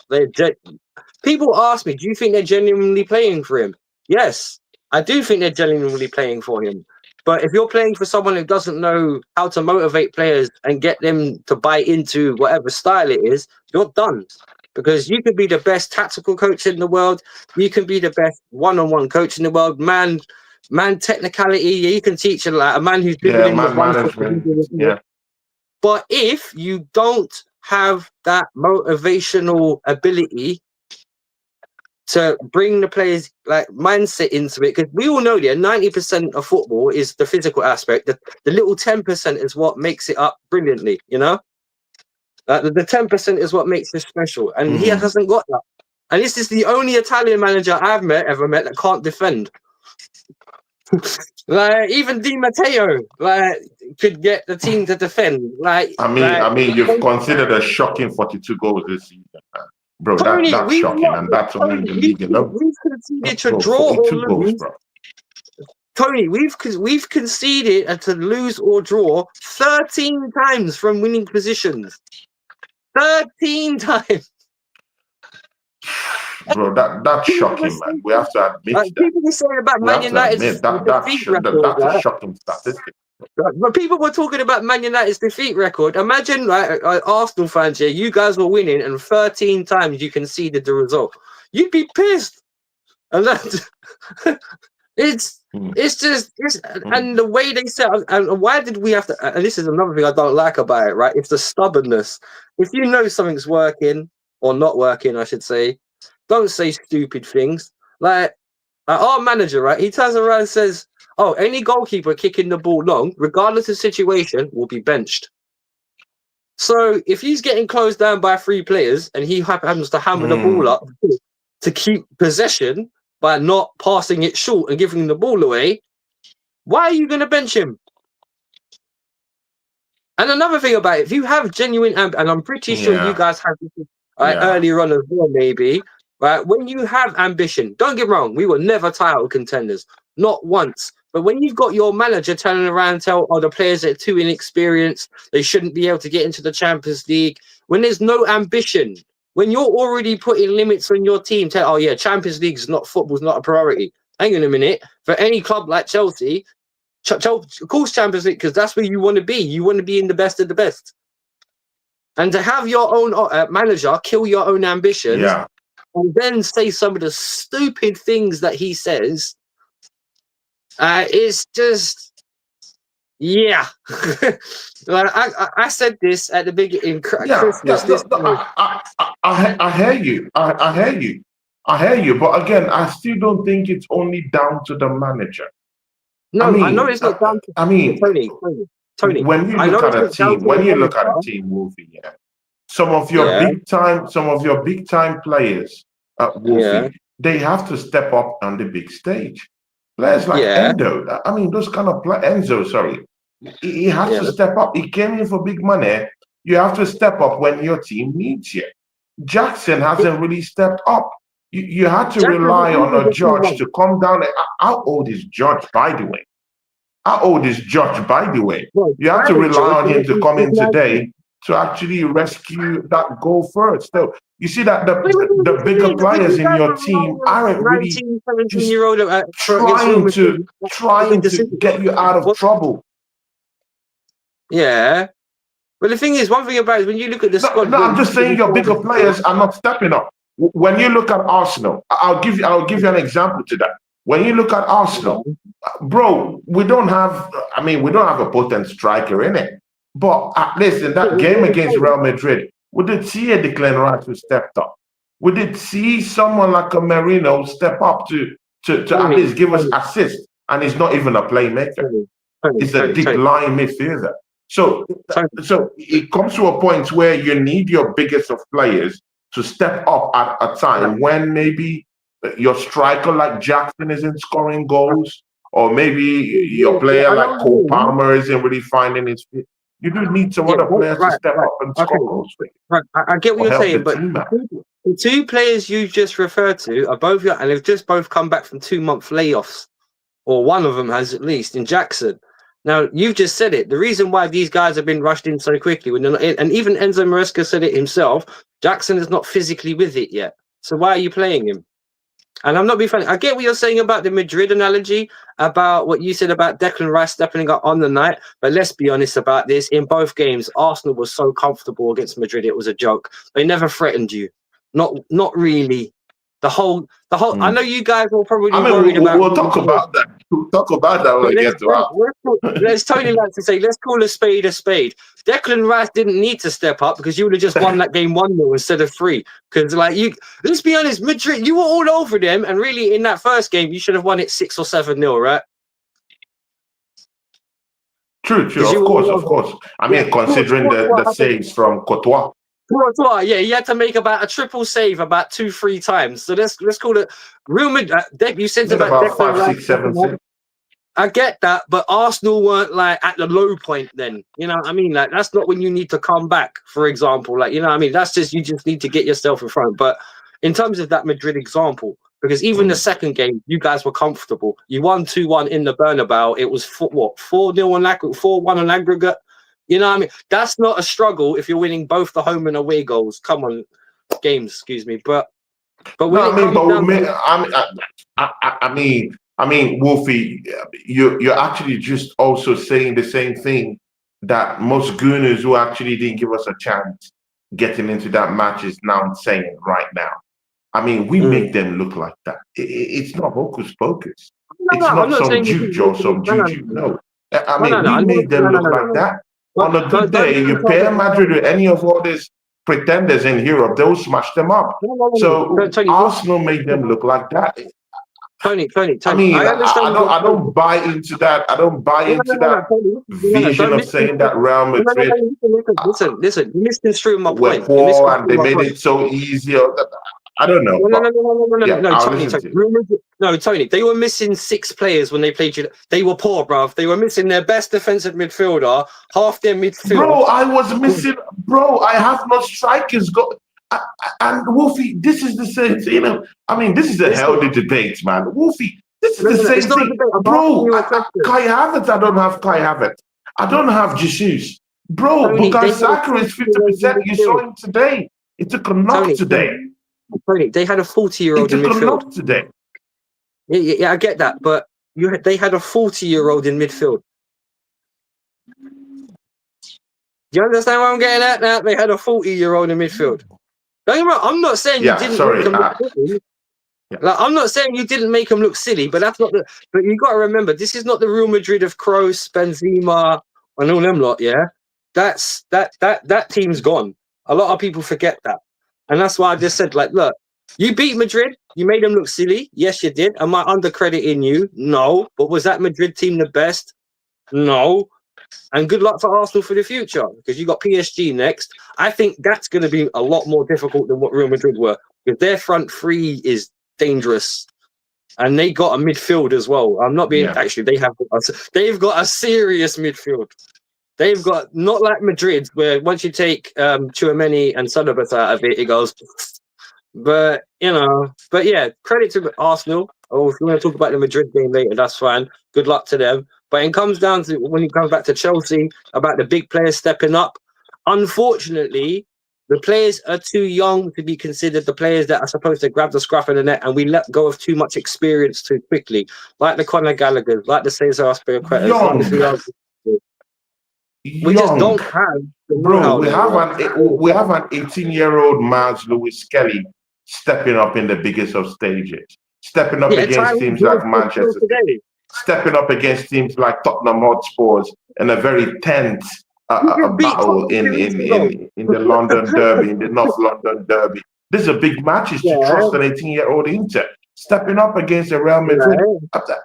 people ask me, do you think they're genuinely playing for him? Yes, I do think they're genuinely playing for him. But if you're playing for someone who doesn't know how to motivate players and get them to buy into whatever style it is, you're done. Because you could be the best tactical coach in the world, you can be the best one-on-one coach in the world, man technicality, you can teach a man who's dribbling man management. Yeah. But if you don't have that motivational ability to bring the players like mindset into it, because we all know that 90% of football is the physical aspect. The little 10% is what makes it up brilliantly, you know? The 10% is what makes this special, and he hasn't got that. And this is the only Italian manager I've ever met that can't defend. Like even Di Matteo, could get the team to defend. I mean, you've considered a shocking 42 goals this season, man. Bro. Tony, that's shocking, and that's only in the league alone. We've conceded to draw or lose. Goals, bro. Tony, we've conceded to lose or draw 13 times from winning positions. 13 times. Bro, that's shocking, man. We have to admit that. People were saying about Man United's defeat record. That's a shocking statistic. But people were talking about Man United's defeat record. Imagine, Arsenal fans here, you guys were winning, and 13 times you conceded the result. You'd be pissed. And it's just and the way they said, and why did we have to? And this is another thing I don't like about it, right? It's the stubbornness. If you know something's working or not working, I should say, don't say stupid things. Like our manager, right? He turns around and says, "Oh, any goalkeeper kicking the ball long, regardless of situation, will be benched." So if he's getting closed down by 3 players and he happens to hammer the ball up to keep possession by not passing it short and giving the ball away, why are you going to bench him? And another thing about it, if you have genuine, and I'm pretty sure you guys have this earlier on as well, maybe, right? When you have ambition, don't get me wrong, we were never title contenders, not once. But when you've got your manager turning around and tell, the players are too inexperienced, they shouldn't be able to get into the Champions League, when there's no ambition, when you're already putting limits on your team, Champions League is not, football's not a priority. Hang on a minute. For any club like Chelsea, of course Champions League, because that's where you want to be. You want to be in the best of the best. And to have your own manager kill your own ambitions and then say some of the stupid things that he says, it's just... Yeah, I said this at the beginning. Christmas. I hear you. I hear you. But again, I still don't think it's only down to the manager. No, I know it's not down to. Tony. When you look at a team, Wolfie, some of your big time players, Wolfie, they have to step up on the big stage. Players like Endo, I mean, those kind of Enzo, sorry. He has to step up. He came in for big money. You have to step up when your team needs you. Jackson hasn't really stepped up. You had to rely on a judge to come down. How old is Judge, by the way? You have to rely on him to come in today to actually rescue that goal first. So you see that the bigger players in your team aren't really trying to get you out of trouble. Yeah, but the thing is, one thing about it is when you look at the squad. No, I'm just saying your bigger players are not stepping up. When you look at Arsenal, I'll give you an example to that. When you look at Arsenal, bro, we don't have a potent striker in it. But at least in that game against Real Madrid, we did see a Declan Rice who stepped up. We did see someone like a Merino step up to at least give us assists, and he's not even a playmaker. He's a deep line midfielder. So it comes to a point where you need your biggest of players to step up at a time when maybe your striker like Jackson isn't scoring goals, or maybe your player like Cole Palmer isn't really finding his fit. You do need some other players to step up and score goals. Right, I get what you're saying, but the two players you just referred to are both, and they've just both come back from 2-month layoffs, or one of them has at least, in Jackson. Now, you've just said it. The reason why these guys have been rushed in so quickly, and even Enzo Maresca said it himself, Jackson is not physically with it yet. So why are you playing him? And I'm not being funny. I get what you're saying about the Madrid analogy, about what you said about Declan Rice stepping up on the night. But let's be honest about this. In both games, Arsenal was so comfortable against Madrid, it was a joke. They never threatened you. Not really. The whole. I know you guys will probably worried about. We'll talk about that. We'll talk about that when we get to Let's Tony like to say, let's call a spade a spade. Declan Rice didn't need to step up because you would have just won that game 1-0 instead of 3. Because let's be honest, Madrid, you were all over them, and really in that first game, you should have won it 6 or 7-0, right? True. Of course. I mean, considering the saves from Courtois. Yeah, he had to make about a triple save about 2-3 times. So let's call it Real Madrid. You said about 5, 6, 7, 6. I get that, but Arsenal weren't like at the low point then. You know what I mean? Like that's not when you need to come back, for example. Like, you know what I mean? That's just, you just need to get yourself in front. But in terms of that Madrid example, because even the second game, you guys were comfortable. You won 2-1 in the Bernabeu. It was 4-0 on aggregate, 4-1 on aggregate. You know what I mean? That's not a struggle if you're winning both the home and away goals. Come on, games, excuse me. But I mean, Wolfie, you're actually just also saying the same thing that most gooners who actually didn't give us a chance getting into that match is now saying right now. I mean, we make them look like that. It's not hocus pocus. It's not some juju or some juju. No. I mean, we made them look like that. On a good day, you pair Madrid with any of all these pretenders in Europe, they'll smash them up. So Arsenal made them look like that. Tony. I mean, I don't buy into that. I don't buy into that vision of saying that Real Madrid. Listen. You misconstrued my point. Poor and they made it so easy. I don't know. No, Tony. They were missing 6 players when they played you. They were poor, bruv. They were missing their best defensive midfielder, half their midfield. Bro, I was missing. Bro, I have no strikers. And Wolfie, this is the same thing. You know, I mean, this is a healthy debate, man. Wolfie, this is the same thing. Bro, Kai Havertz, I don't have Kai Havertz. I don't have Jesus. Bro, because Saka is 50%. You saw him today. It took a knock today. Tony, they had a 40-year-old in midfield today. Yeah, I get that, but they had a 40-year-old in midfield. Do you understand what I'm getting at now? They had a 40-year-old in midfield. I'm not saying you didn't make them look silly. Like, I'm not saying you didn't make them look silly, but that's not but you got to remember, this is not the Real Madrid of Kroos, Benzema, and all them lot. Yeah, that team's gone. A lot of people forget that, and that's why I just said, like, look, you beat Madrid, you made them look silly. Yes, you did. Am I undercrediting you? No. But was that Madrid team the best? No. And good luck for Arsenal for the future, because you got PSG next. I think that's going to be a lot more difficult than what Real Madrid were, because their front three is dangerous, and they got a midfield as well. I'm not being actually. They've got a serious midfield. They've got, not like Madrid, where once you take Tchouaméni and Sudabas out of it, it goes. But yeah, credit to Arsenal. Oh, if you want to talk about the Madrid game later, that's fine. Good luck to them. But it comes down to, when it comes back to Chelsea, about the big players stepping up. Unfortunately, the players are too young to be considered the players that are supposed to grab the scruff of the net, and we let go of too much experience too quickly. Like the Conor Gallagher, like the Cesar Azpilicueta. We just don't have. Bro, we have an 18-year-old Miles Lewis Kelly stepping up in the biggest of stages, stepping up against teams like Manchester City, stepping up against teams like Tottenham Hotspurs in a very tense battle in the London Derby, in the North London Derby. This is a big match. To trust an 18-year-old Inter stepping up against a Real Madrid.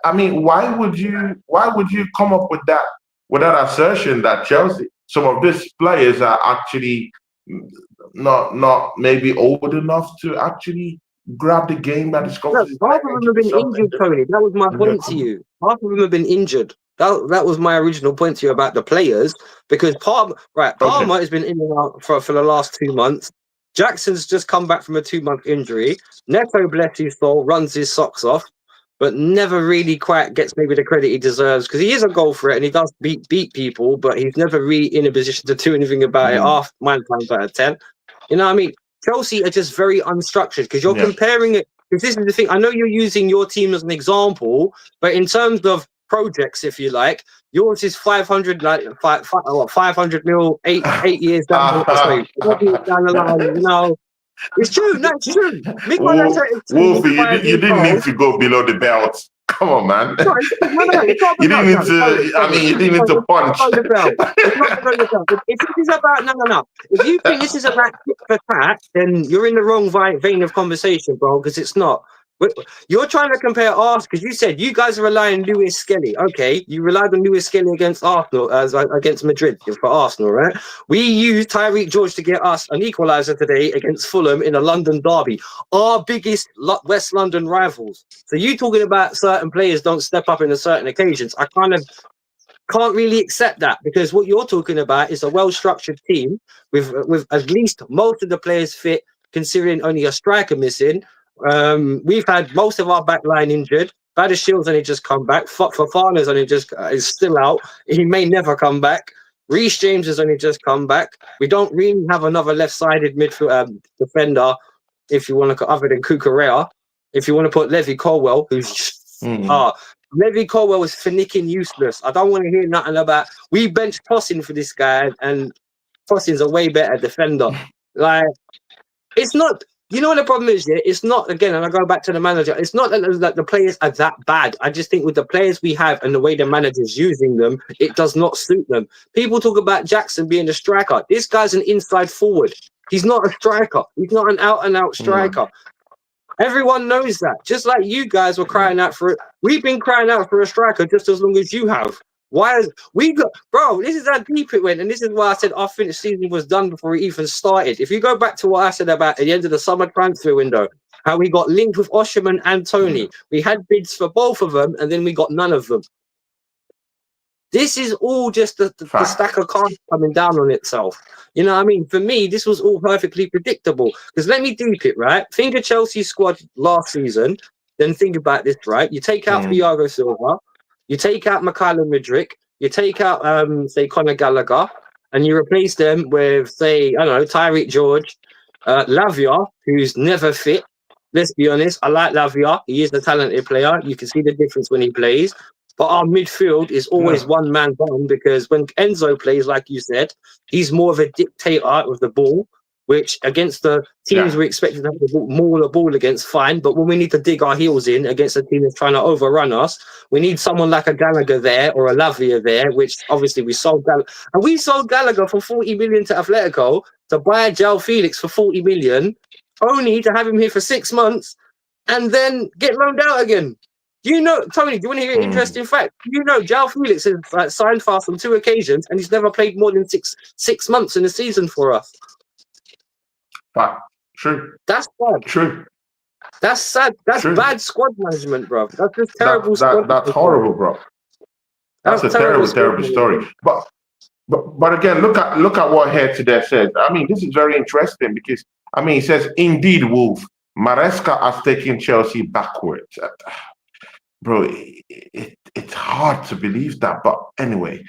I mean, why would you come up with that assertion that Chelsea, some of these players are actually not maybe old enough to actually grab the game that is Look, half of them have been injured, Tony. That was my point to you. Half of them have been injured. That was my original point to you about the players, because Palmer has been in and out for the last 2 months. Jackson's just come back from a 2-month injury. Neto, bless his soul, runs his socks off, but never really quite gets maybe the credit he deserves, because he is a goal threat and he does beat people, but he's never really in a position to do anything about it after 9 times out of 10. You know what I mean? Chelsea are just very unstructured, because you're comparing it. Because this is the thing. I know you're using your team as an example, but in terms of projects, if you like, yours is 500, like 500 mil, eight years down. Sorry, 8 years down the line. You know, it's true. No, it's true. Wolfie, you didn't need to go below the belt. Come on, man. No, You didn't need to. I mean, you didn't need to punch. It's not if this is about no. If you think this is about tit for tat, then you're in the wrong vein of conversation, bro. Because it's not. You're trying to compare us, because you said you guys are relying on Lewis Skelly. Okay, you relied on Lewis Skelly against Arsenal, against Madrid for Arsenal, right? We used Tyreek George to get us an equaliser today against Fulham in a London derby, our biggest West London rivals. So you talking about certain players don't step up in certain occasions. I kind of can't really accept that, because what you're talking about is a well-structured team with at least most of the players fit, considering only a striker missing. We've had most of our back line injured. Bader Shields only just come back. Fofana's only just is still out. He may never come back. Reece James has only just come back. We don't really have another left-sided midfield defender, if you want to, other than Cucurella. If you want to put Levy Colwell, who's Levy Colwell is finicking useless. I don't want to hear nothing about. We bench Tosin for this guy, and Tosin's a way better defender. Like, it's not. You know what the problem is, yeah? It's not, again, and I go back to the manager, it's not that the players are that bad. I just think with the players we have and the way the manager's using them, it does not suit them. People talk about Jackson being a striker. This guy's an inside forward. He's not a striker. He's not an out-and-out striker. Everyone knows that. Just like you guys were crying out for it. We've been crying out for a striker just as long as you have. Why is we got, bro? This is how deep it went, and this is why I said our finished season was done before it even started. If you go back to what I said about at the end of the summer transfer window, how we got linked with Osherman and Tony, we had bids for both of them, and then we got none of them. This is all just the stack of cards coming down on itself. You know what I mean? For me, this was all perfectly predictable. Because let me deep it, right? Think of Chelsea's squad last season, then think about this, right? You take out Thiago Silva. You take out Mikhailo Mudryk, you take out, say, Conor Gallagher, and you replace them with, say, I don't know, Tyreek George, Lavia, who's never fit. Let's be honest, I like Lavia. He is a talented player. You can see the difference when he plays. But our midfield is always one man down, because when Enzo plays, like you said, he's more of a dictator with the ball, which against the teams we expected to have the ball against, fine. But when we need to dig our heels in against a team that's trying to overrun us, we need someone like a Gallagher there or a Lavia there, which obviously we sold Gallagher. And we sold Gallagher for 40 million to Atletico to buy João Felix for 40 million, only to have him here for 6 months and then get loaned out again. Do you know, Tony, do you want to hear an interesting fact? You know, João Felix has signed for us on 2 occasions and he's never played more than six months in a season for us. True. That's bad. True. That's sad. That's bad squad management, bro. That's just terrible. That's horrible, bro. That's a terrible story. But again, look at what Here Today says. I mean, this is very interesting, because I mean, he says, indeed, Wolf, Maresca has taken Chelsea backwards. Bro, it's hard to believe that. But anyway,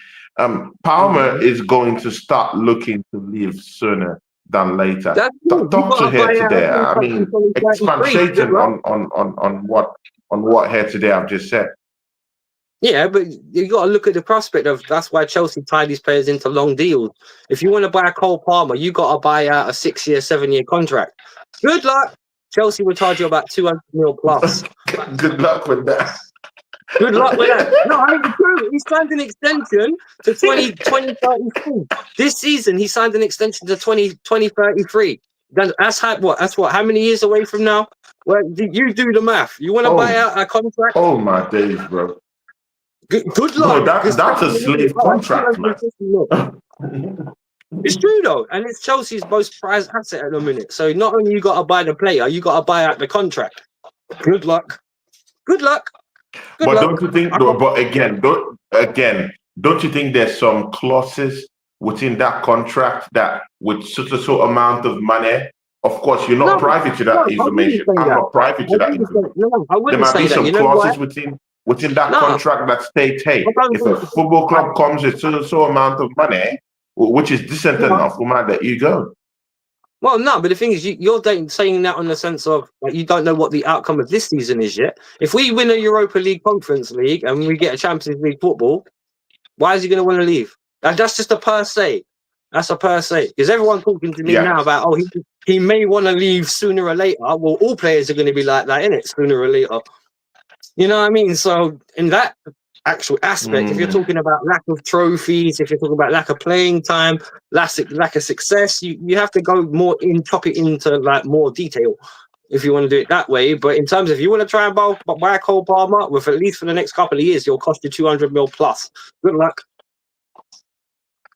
Palmer is going to start looking to leave sooner than later. Doctor Here Today. I mean, expatiating on what Here Today I've just said. Yeah, but you got to look at the prospect of, that's why Chelsea tie these players into long deals. If you want to buy a Cole Palmer, you got to buy out a 6-year, 7-year contract. Good luck. Chelsea will charge you about 200 mil plus. Good luck with that. Good luck with that. No, I mean, it's true. He signed an extension to 2033. This season, he signed an extension to 2033. That's what? How many years away from now? Well, you do the math. You want to buy out a contract? Oh my days, bro. Good luck. No, that's a slave contract, man. It's true though, and it's Chelsea's most prized asset at the minute. So not only you got to buy the player, you got to buy out the contract. Good luck. Good luck. Good But luck. don't you think? But don't you think there's some clauses within that contract that with such a so amount of money? Of course, you're not privy to that information. I'm not privy to that information. I There wouldn't might say be that. some You know clauses why? within that No. contract that states, hey, if a football club comes with so amount of money, which is decent enough, we might let you go. Well, no, but the thing is, you're saying that on the sense of like, you don't know what the outcome of this season is yet. If we win a Europa League, Conference League, and we get a Champions League football, why is he going to want to leave? That's just a per se. That's a per se. Because everyone's talking to me now about, oh, he may want to leave sooner or later. Well, all players are going to be like that, innit? Sooner or later. You know what I mean? So in that actual aspect, if you're talking about lack of trophies, if you're talking about lack of playing time, lack of success, you have to go more chop it into like more detail if you want to do it that way. But in terms of if you want to try and buy a Cole Palmer with at least for the next couple of years, it'll cost you 200 mil plus. Good luck.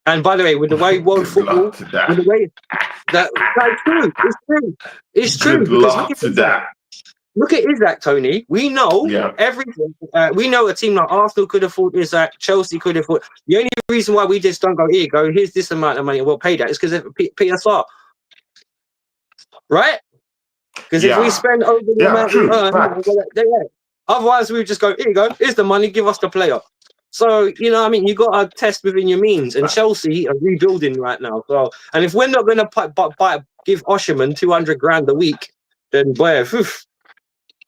And by the way, with the way world football, with the way that's true, it's true. Good luck to that. Look at Isaac, Tony. We know everything. We know a team like Arsenal could afford Isaac, Chelsea could afford. The only reason why we just don't go, here's this amount of money and we'll pay that is because of PSR. Right? Because if we spend over the amount we earn, otherwise we would just go, here you go, here's the money, give us the player. So, you know what I mean? You got to test within your means. And Chelsea are rebuilding right now. So, and if we're not going to give Osherman 200 grand a week, then boy,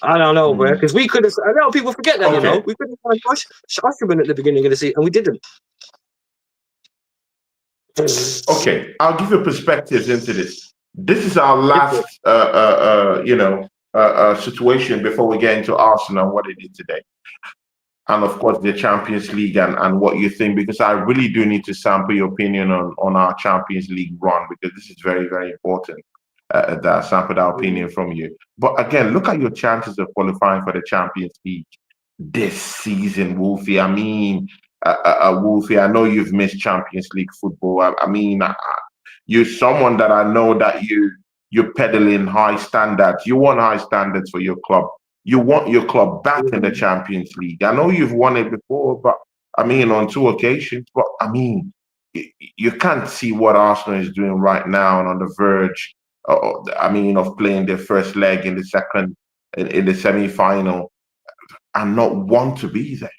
I don't know, bro. Because we could have. A lot of people forget that, you know. We could have signed Osherman at the beginning of the season, and we didn't. Okay, I'll give you perspectives into this. This is our last, situation before we get into Arsenal and what they did today, and of course the Champions League and what you think. Because I really do need to sample your opinion on our Champions League run, because this is very, very important. That I sample that opinion from you. But again, look at your chances of qualifying for the Champions League this season, Wolfie. I mean, Wolfie, I know you've missed Champions League football. I mean, you're someone that I know that you're peddling high standards. You want high standards for your club. You want your club back in the Champions League. I know you've won it before, but I mean, on 2 occasions. But I mean, you can't see what Arsenal is doing right now and on the verge. Of playing their first leg in the semi-final, and not want to be there.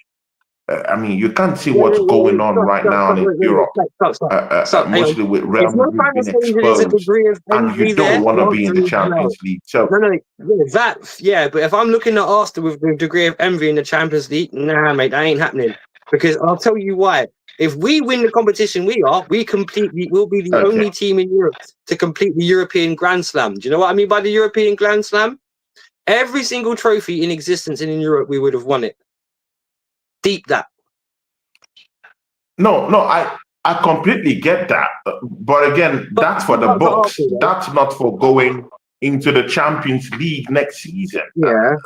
You can't see what's going on right now in Europe, mostly with Real Madrid being exposed, and you don't want to be in the Champions League. So but if I'm looking at Arsenal with the degree of envy in the Champions League, nah, mate, that ain't happening. Because I'll tell you why. If we win the competition we'll be the only team in Europe to complete the European Grand Slam. Do you know what I mean by the European Grand Slam? Every single trophy in existence in Europe, we would have won it. Deep that. No, I completely get that. But again, that's for the books. That's not for going into the Champions League next season. Yeah,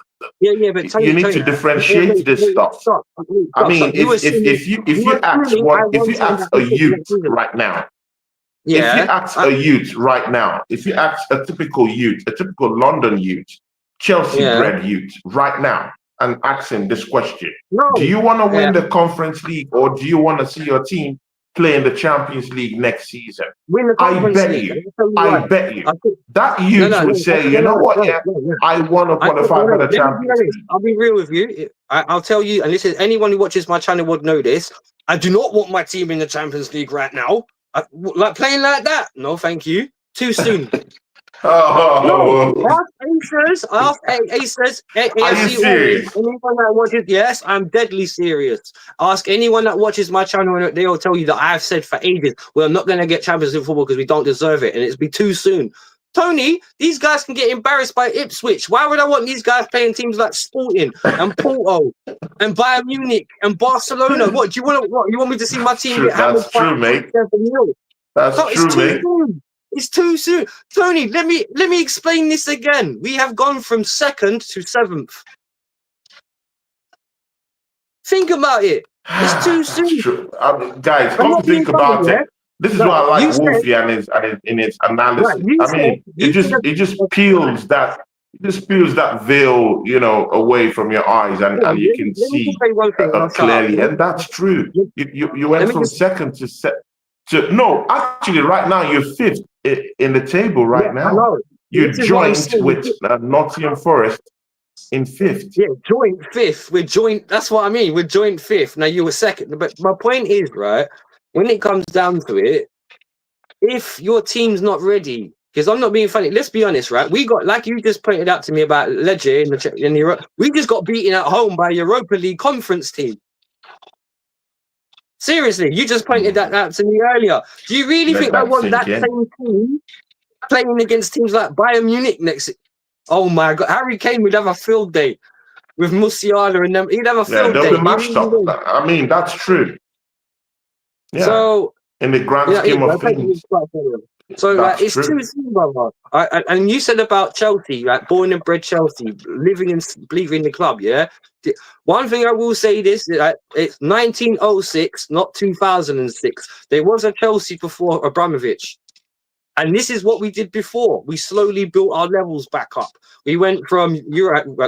but you need to differentiate this stuff. If you ask a youth right now, if you ask a typical London youth, Chelsea-bred youth right now, and ask him this question: do you want to win the Conference League, or do you want to see your team play in the Champions League next season? I bet you that youth would say, you know what, I want to qualify for the Champions League. I'll be real with you. I'll tell you, and this is anyone who watches my channel would know this. I do not want my team in the Champions League right now. Like playing like that? No, thank you. Too soon. Ask Acers. Are you serious? Anyone that watches, yes, I'm deadly serious. Ask anyone that watches my channel, and they'll tell you that I've said for ages, we're not going to get Champions League football because we don't deserve it, and it's be too soon. Tony, these guys can get embarrassed by Ipswich. Why would I want these guys playing teams like Sporting and Porto and Bayern Munich and Barcelona? What do you want? You want me to see my team get hammered? That's true, mate. That's true, mate. It's too soon. Tony, let me explain this again. We have gone from 2nd to 7th. Think about it. It's too soon. Guys, come to think about it. This is No, why I like you said, Wolfie and his analysis. right, you I mean, said, you said, it just peels that veil, away from your eyes, and you can let me just see say one thing and I'll shut up. clearly, and that's true. You Let went me from just, second to no, actually, right now you're fifth in the table. yeah, Right I now, know. you This is what I'm joint saying. with Nottingham Forest in fifth. Yeah, joint fifth. We're joint. That's what I mean. We're joint fifth. Now you were second. But my point is, right, when it comes down to it, if your team's not ready, because I'm not being funny, let's be honest, right? We got, like you just pointed out to me about Lecce in Europe, we just got beaten at home by a Europa League conference team. Seriously, you just pointed that out to me earlier. Do you really Let think I that want sink that in. same team playing against teams like Bayern Munich next? Oh my God, Harry Kane would have a field day with Musiala and them. He'd have a Yeah, field they'll day. be mashed up. I mean, that's true. Yeah. So, In the grand scheme of things, so like, it's true. too soon, brother. And you said about Chelsea, like born and bred Chelsea, living and believing in the club. Yeah. One thing I will say this: it's 1906, not 2006. There was a Chelsea before Abramovich. And this is what we did before. We slowly built our levels back up. We went from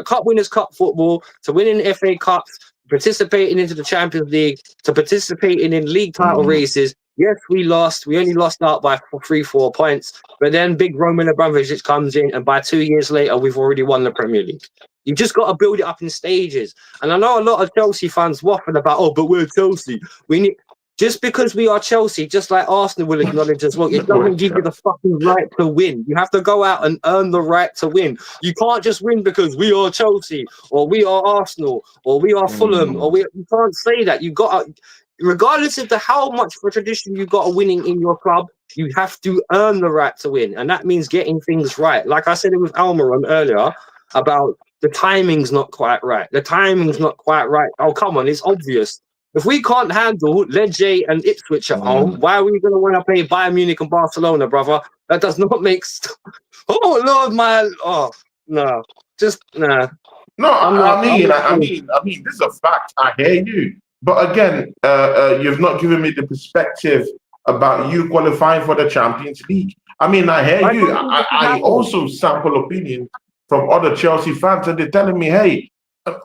Cup Winners' Cup football to winning FA Cups, participating into the Champions League, to participating in league title races. Yes, we lost. We only lost out by 3-4 points. But then big Roman Abramovich comes in, and by 2 years later, we've already won the Premier League. You just got to build it up in stages. And I know a lot of Chelsea fans waffle about, oh, but we're Chelsea. We need... Just because we are Chelsea, just like Arsenal will acknowledge as well, it doesn't give you the fucking right to win. You have to go out and earn the right to win. You can't just win because we are Chelsea or we are Arsenal or we are Fulham you can't say that. You got to, regardless of how much for tradition you got winning in your club, you have to earn the right to win, and that means getting things right. Like I said it with Almiron earlier about the timing's not quite right. The timing's not quite right. Oh, come on, it's obvious. If we can't handle Lecce and Ipswich at home, why are we going to want to play Bayern Munich and Barcelona, brother? That does not make... Oh, Lord, man. Oh, no. Just, nah. No, I mean, this is a fact. I hear you. But again, you've not given me the perspective about you qualifying for the Champions League. I mean, I hear you. I also sample opinions from other Chelsea fans, and they're telling me, hey,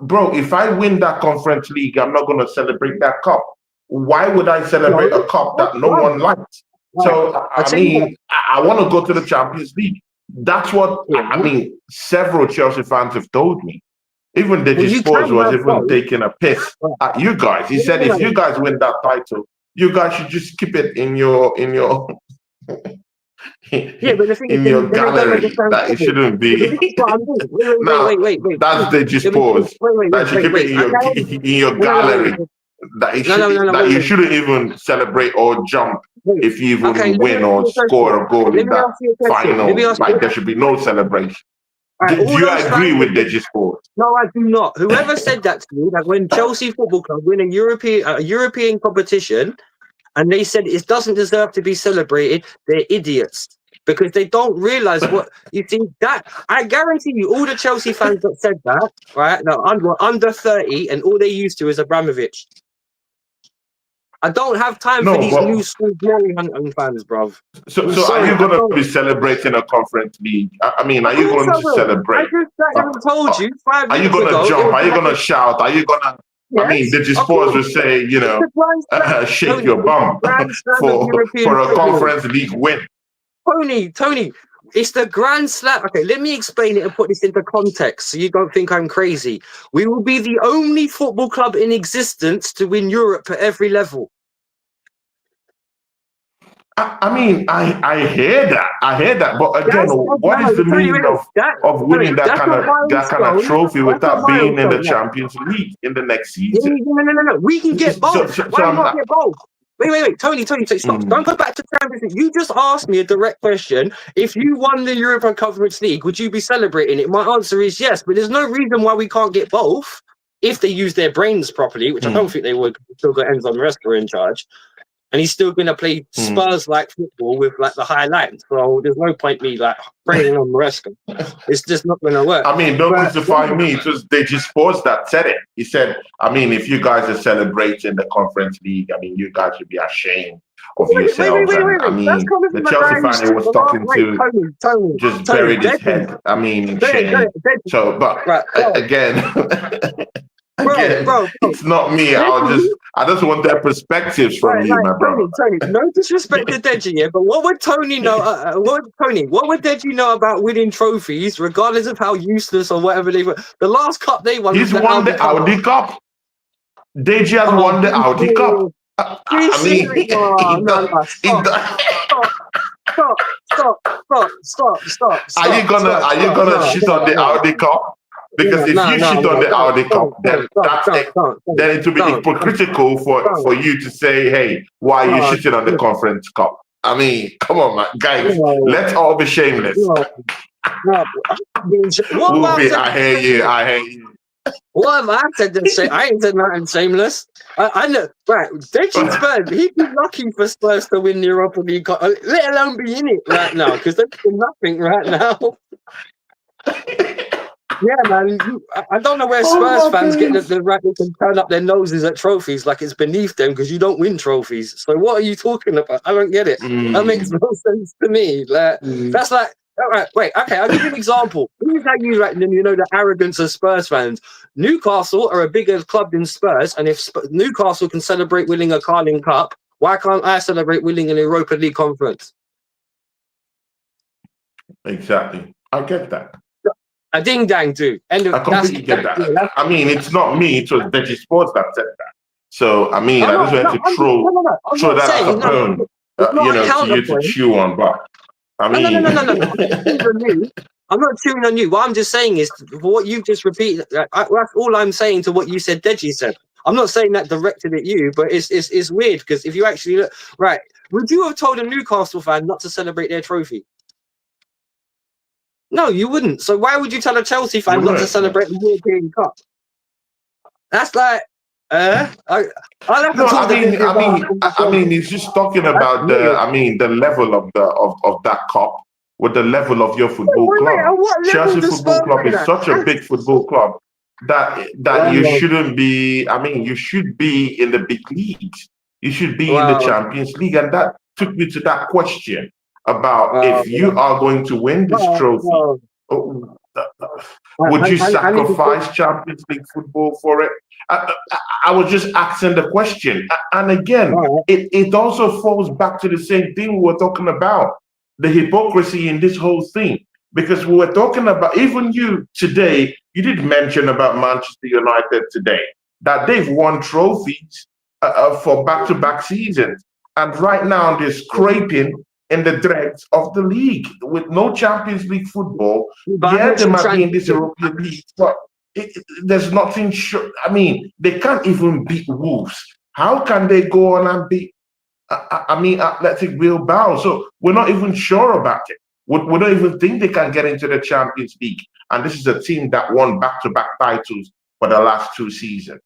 bro, if I win that Conference League, I'm not going to celebrate that cup. Why would I celebrate a cup that no one liked? So, I mean, I want to go to the Champions League. That's what, I mean, several Chelsea fans have told me. Even Deji Sports was even taking a piss at you guys. He said, if you guys win that title, you guys should just keep it in your but the thing in your gallery. That it shouldn't be. Wait. That's Deji Sports. That you keep it in your gallery. That you shouldn't even celebrate or jump if you even win or score a goal in that final. Like there should be no celebration. Do you agree with Deji Sports? No, I do not. Whoever said that to me, that when Chelsea Football Club win a European competition, and they said it doesn't deserve to be celebrated, they're idiots. Because they don't realise what you think that I guarantee you, all the Chelsea fans that said that, right? Now under 30, and all they used to is Abramovich. I don't have time for these new school glory hunting fans, bruv. So are you going to be celebrating a Conference League? I mean, are you going to celebrate? I just told you 5 Are you going to jump? Are you going to shout? Are you going to? Yes, I mean, Deji Sports will say, you know, shake your bum for a Conference League win. Tony, it's the Grand Slam. Okay, let me explain it and put this into context so you don't think I'm crazy. We will be the only football club in existence to win Europe at every level. I mean, I hear that. But again, what is the meaning of winning that kind of trophy without being in the Champions League in the next season? No. We can get both. Why not get both? Wait, Tony, stop. Don't go back to Champions League. You just asked me a direct question. If you won the Europa Conference League, would you be celebrating it? My answer is yes, but there's no reason why we can't get both if they use their brains properly, which I don't think they would. Still got Enzo Maresca in charge. And he's still going to play Spurs-like football with like the highlights. So there's no point me like praying on Maresca. It's just not going to work. I mean, don't crucify me. It was Deji Sports that said it. He said, I mean, if you guys are celebrating the Conference League, I mean, you guys should be ashamed yourselves. And I That's mean, coming the from a Chelsea guy fan who's who was talking to Tony, just buried his head. I mean, in shame. So, but again, bro, it's not me. I just want their perspectives from you, my brother. Tony, no disrespect to Deji, yeah, but what would Tony know? What would Deji know about winning trophies, regardless of how useless or whatever they were? The last cup they won. He's won the Audi Cup. Deji has won the Audi Cup. I mean, stop. Are you gonna shit on the Audi Cup? Because if you shit on the Audi Cup, then then it will be hypocritical for you to say, "Hey, why are you shitting on the Conference Cup?" I mean, come on, man, guys, let's all be shameless. I hear you. What have I said to say? I ain't said nothing shameless. I know, right? Deji Spurs, he'd be lucky for Spurs to win the Europa League, let alone be in it right now, because they're doing nothing right now. Yeah, man. I don't know where Spurs fans get the right to turn up their noses at trophies like it's beneath them because you don't win trophies. So what are you talking about? I don't get it. That makes no sense to me. That's like, all right, wait, okay, I'll give you an example. Here's how you the arrogance of Spurs fans. Newcastle are a bigger club than Spurs, and if Newcastle can celebrate winning a Carling Cup, why can't I celebrate winning an Europa League conference? Exactly. I get that. A ding dang too. I completely get that. I mean, it's not me, it was Deji Sports that said that. So I mean, I just wanted to throw that as a bone, to you to chew on. But I mean, no. I'm not chewing on you. What I'm just saying is, for what you just repeated, that's all I'm saying to what you said. Deji said. I'm not saying that directed at you, but it's weird because if you actually look right, would you have told a Newcastle fan not to celebrate their trophy? No, you wouldn't. So why would you tell a Chelsea fan not to celebrate the European Cup? That's like, I mean, he's just talking about the level of that cup with the level of your football club. Chelsea Football Club is such a big football club that you shouldn't be. I mean, you should be in the big leagues. You should be in the Champions League, and that took me to that question about if you are going to win this trophy, would you sacrifice Champions League football for it? I was just asking the question. And again, it also falls back to the same thing we were talking about, the hypocrisy in this whole thing. Because we were talking about, even you today, you did mention about Manchester United today, that they've won trophies for back-to-back seasons. And right now they're scraping in the dregs of the league with no Champions League football. They might be in this European League, but there's nothing sure. I mean, they can't even beat Wolves. How can they go on and beat Athletic Bilbao? So we're not even sure about it. We don't even think they can get into the Champions League. And this is a team that won back-to-back titles for the last 2 seasons.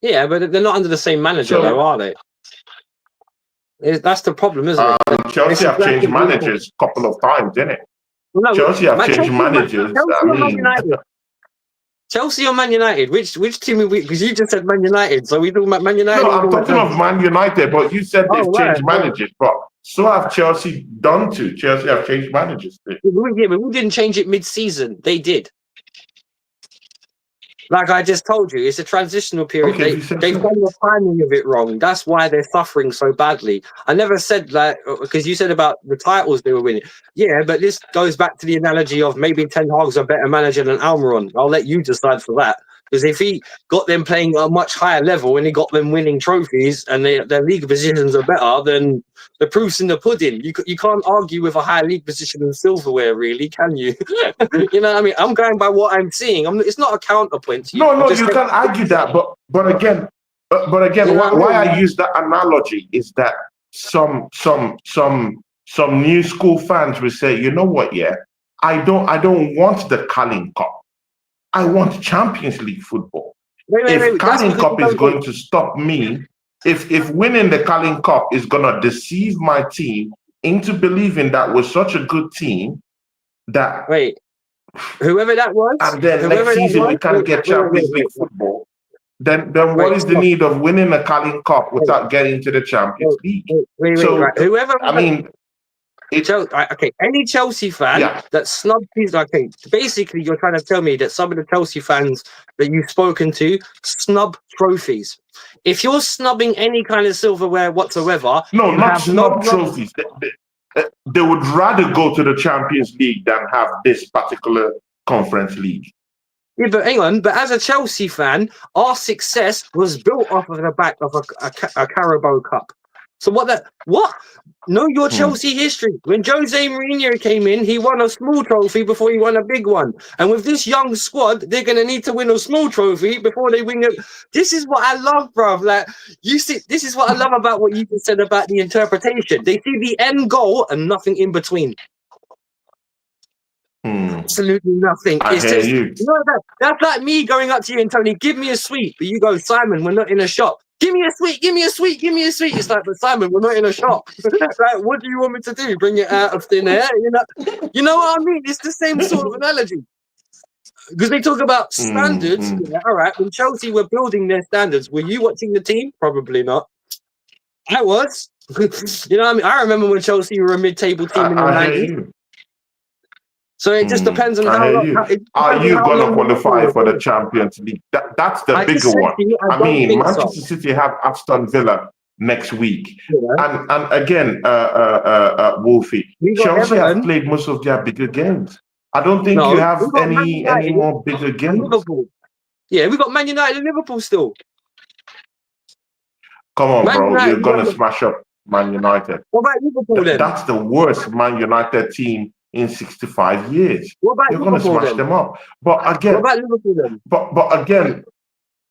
Yeah, but they're not under the same manager, though, are they? That's the problem, isn't it? Chelsea have changed managers a couple of times, didn't it? Chelsea have changed managers. Chelsea or Man United? Which team are we? Because you just said Man United, so we talking about Man United. No, I'm talking of Man United, but you said they've changed managers, but so have Chelsea done too. Chelsea have changed managers too. Yeah, but we didn't change it mid-season. They did. Like I just told you, it's a transitional period. They've done the timing of it wrong. That's why they're suffering so badly. I never said that because you said about the titles they were winning. Yeah, but this goes back to the analogy of maybe Ten Hag's a better manager than Almiron. I'll let you decide for that. Because if he got them playing at a much higher level and he got them winning trophies and their league positions are better, then the proof's in the pudding. You can't argue with a higher league position in silverware, really, can you? You know what I mean? I'm going by what I'm seeing. It's not a counterpoint to you. No, you can't argue that. But again, why I use that analogy is that some new school fans will say, you know what? Yeah, I don't want the Carling Cup. I want Champions League football. If Carling Cup is going to stop me, if winning the Carling Cup is going to deceive my team into believing that we're such a good team that whoever that was, and then next season we can't get Champions League football, then what is the need of winning a Carling Cup without getting to the Champions League? Right. Whoever, I mean, okay, any Chelsea fan that snubs his, okay, basically you're trying to tell me that some of the Chelsea fans that you've spoken to snub trophies. If you're snubbing any kind of silverware whatsoever, no, not snub trophies. They would rather go to the Champions League than have this particular Conference League. Yeah, but hang on. But as a Chelsea fan, our success was built off of the back of a Carabao Cup. So what? Know your Chelsea history. When Jose Mourinho came in, he won a small trophy before he won a big one. And with this young squad, they're going to need to win a small trophy before they win it. This is what I love, bruv. Like, you see, this is what I love about what you just said about the interpretation. They see the end goal and nothing in between. Absolutely nothing. I hear you. That's like me going up to you and telling you, give me a sweet. But you go, Simon, we're not in a shop. Give me a sweet, give me a sweet, give me a sweet. It's like, but Simon, we're not in a shop. Like, what do you want me to do? Bring it out of thin air? You know what I mean? It's the same sort of analogy. Because they talk about standards. Yeah, all right. When Chelsea were building their standards, were you watching the team? Probably not. I was. You know what I mean? I remember when Chelsea were a mid-table team in the 90s. So it just depends on how are you going to qualify for the Champions League? That's the bigger one. I mean, Manchester City have Aston Villa next week, and again, Wolfie, Chelsea have played most of their bigger games. I don't think you have any more bigger games. Liverpool. Yeah, we got Man United and Liverpool still. Come on, bro, you're going to smash up Man United. What about Liverpool then? That's the worst Man United team in 65 years. You're going to smash them up. But again, what about Liverpool then? But again,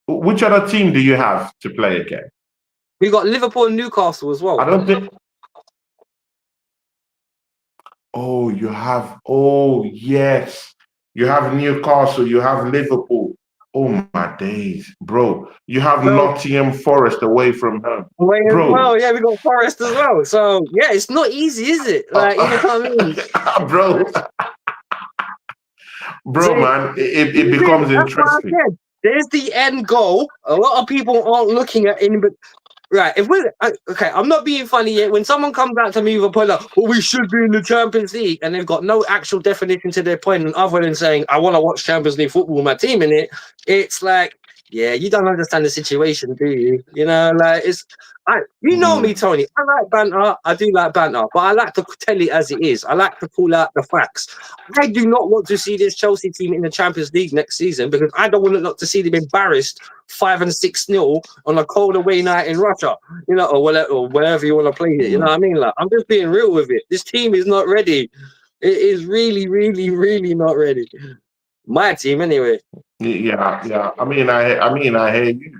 which other team do you have to play again? We got Liverpool and Newcastle as well. I don't think. Oh, you have. Oh, yes. You have Newcastle. You have Liverpool. Oh, my days, bro. You have Nottingham Forest away from home. Well, yeah, we got Forest as well. So, yeah, it's not easy, is it? Like, you know what I mean? Bro, man, it becomes interesting. There's the end goal. A lot of people aren't looking at it, but right, if we're okay, I'm not being funny yet. When someone comes out to me with a point like, well, we should be in the Champions League, and they've got no actual definition to their point other than saying, I want to watch Champions League football with my team in it, it's like, yeah, you don't understand the situation, do you? You know, like you know me, Tony. I like banter. I do like banter, but I like to tell it as it is. I like to call out the facts. I do not want to see this Chelsea team in the Champions League next season because I don't want to see them embarrassed 5 and 6-0 on a cold away night in Russia, you know, or wherever you want to play it. You know what I mean? Like, I'm just being real with it. This team is not ready. It is really, really, really not ready. My team, anyway. Yeah. I mean, I hear you.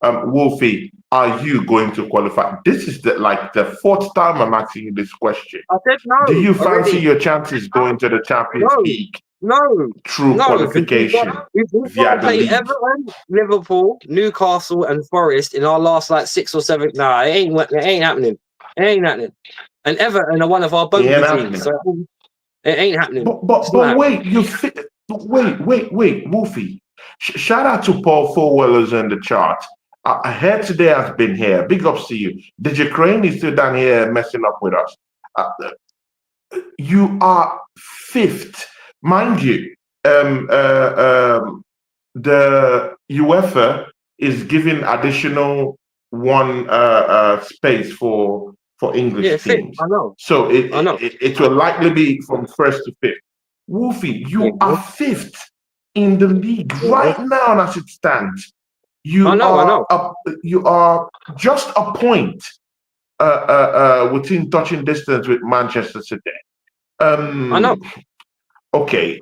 Wolfie, are you going to qualify? This is the fourth time I'm asking you this question. I said no. Do you fancy your chances going to the Champions League? No. Through qualification. We've got to play Everton, Liverpool, Newcastle, and Forest in our last 6 or 7. Nah, it ain't happening. It ain't happening. And Everton are one of our bogey teams. So it ain't happening. But wait, wait, Wolfie. Shout out to Paul Fowellers in the chat. Here today has been here. Big ups to you. DJ Crane is still down here messing up with us. You are 5th. Mind you, the UEFA is giving additional one space for English teams. I know. So it will likely be from 1st to 5th. Wolfie, you are 5th in the league right now as it stands. You are just a point within touching distance with Manchester City. I know. Okay.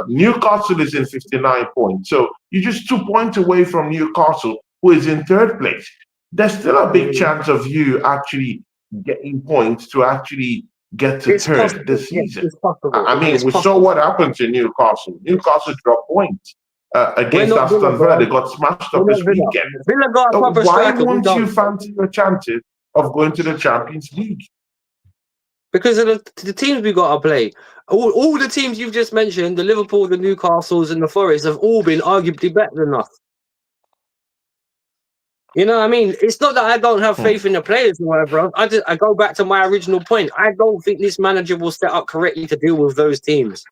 Newcastle is in 59 points. So you're just 2 points away from Newcastle, who is in 3rd place. There's still a big chance of you actually getting points to actually get to 3rd this season. I mean, we saw what happened to Newcastle. Newcastle dropped points against Aston Villa. They got smashed up this weekend. Why won't you fancy your chances of going to the Champions League? because of the teams we got to play. All the teams you've just mentioned, the Liverpool, the Newcastles, and the Forest, have all been arguably better than us. You know what I mean? It's not that I don't have faith in the players or whatever. I go back to my original point. I don't think this manager will set up correctly to deal with those teams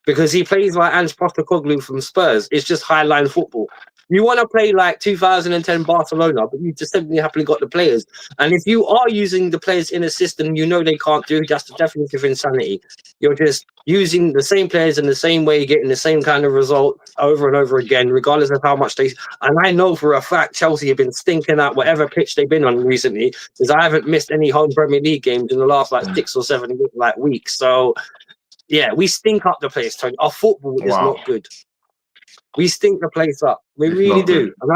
because he plays like Ange Postecoglou from Spurs. It's just highline football. You want to play like 2010 Barcelona, but you just simply haven't got the players. And if you are using the players in a system you know they can't do, that's the definition of insanity. You're just using the same players in the same way, getting the same kind of result over and over again, regardless of how much they... And I know for a fact Chelsea have been stinking out whatever pitch they've been on recently, because I haven't missed any home Premier League games in the last like 6 or 7 weeks. So, yeah, we stink up the place, Tony. Our football is not good. We stink the place up. We really do. And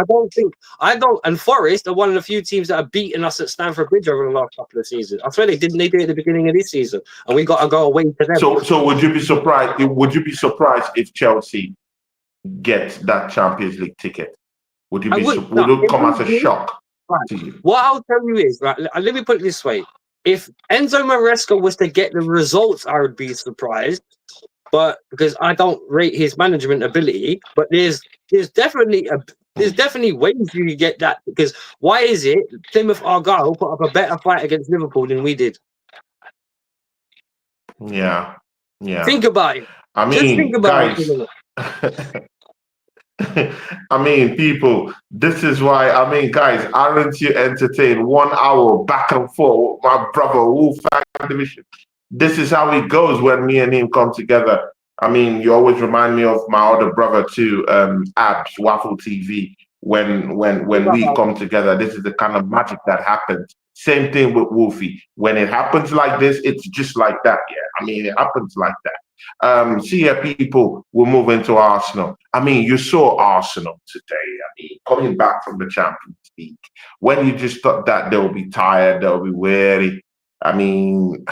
and Forest are one of the few teams that have beaten us at Stamford Bridge over the last couple of seasons. I swear they did at the beginning of this season. And we got to go away to them. So would you be surprised? Would you be surprised if Chelsea gets that Champions League ticket? Would it come as a shock to you? What I'll tell you is, right, let me put it this way. If Enzo Maresca was to get the results, I would be surprised. But because I don't rate his management ability, but there's definitely ways you can get that. Because why is it Plymouth Argyle put up a better fight against Liverpool than we did? Yeah. Think about it. I mean, just think about it. I mean, people, this is why, guys, aren't you entertained? 1 hour back and forth, my brother, Wolfgang Division. This is how it goes when me and him come together. I mean, you always remind me of my other brother too, Abs, Waffle TV. When we come together, this is the kind of magic that happens. Same thing with Wolfie. When it happens like this, it's just like that. Yeah, I mean, it happens like that. See here, people, we'll move into Arsenal. I mean, you saw Arsenal today. I mean, coming back from the Champions League, when you just thought that they'll be tired, they'll be weary. I mean,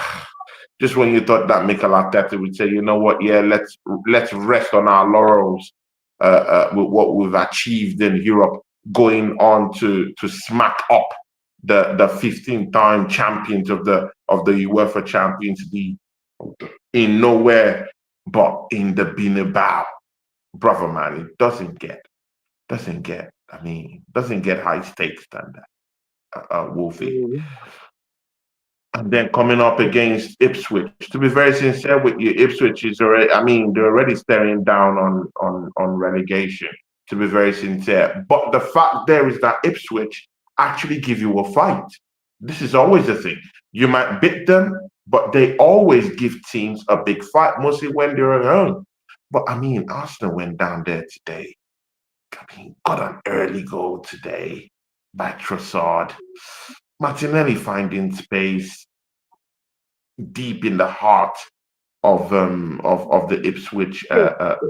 just when you thought that Mikel Arteta would say, you know what, yeah, let's rest on our laurels with what we've achieved in Europe, going on to smack up the 15-time champions of the UEFA Champions League in nowhere but in the Bernabeu. Brother, man, it doesn't get high stakes than that, Wolfie. And then coming up against Ipswich. To be very sincere with you, Ipswich is already, they're already staring down on relegation, to be very sincere. But the fact there is that Ipswich actually give you a fight. This is always the thing. You might beat them, but they always give teams a big fight, mostly when they're at home. But Arsenal went down there today. Got an early goal today by Trossard. Martinelli finding space deep in the heart of the Ipswich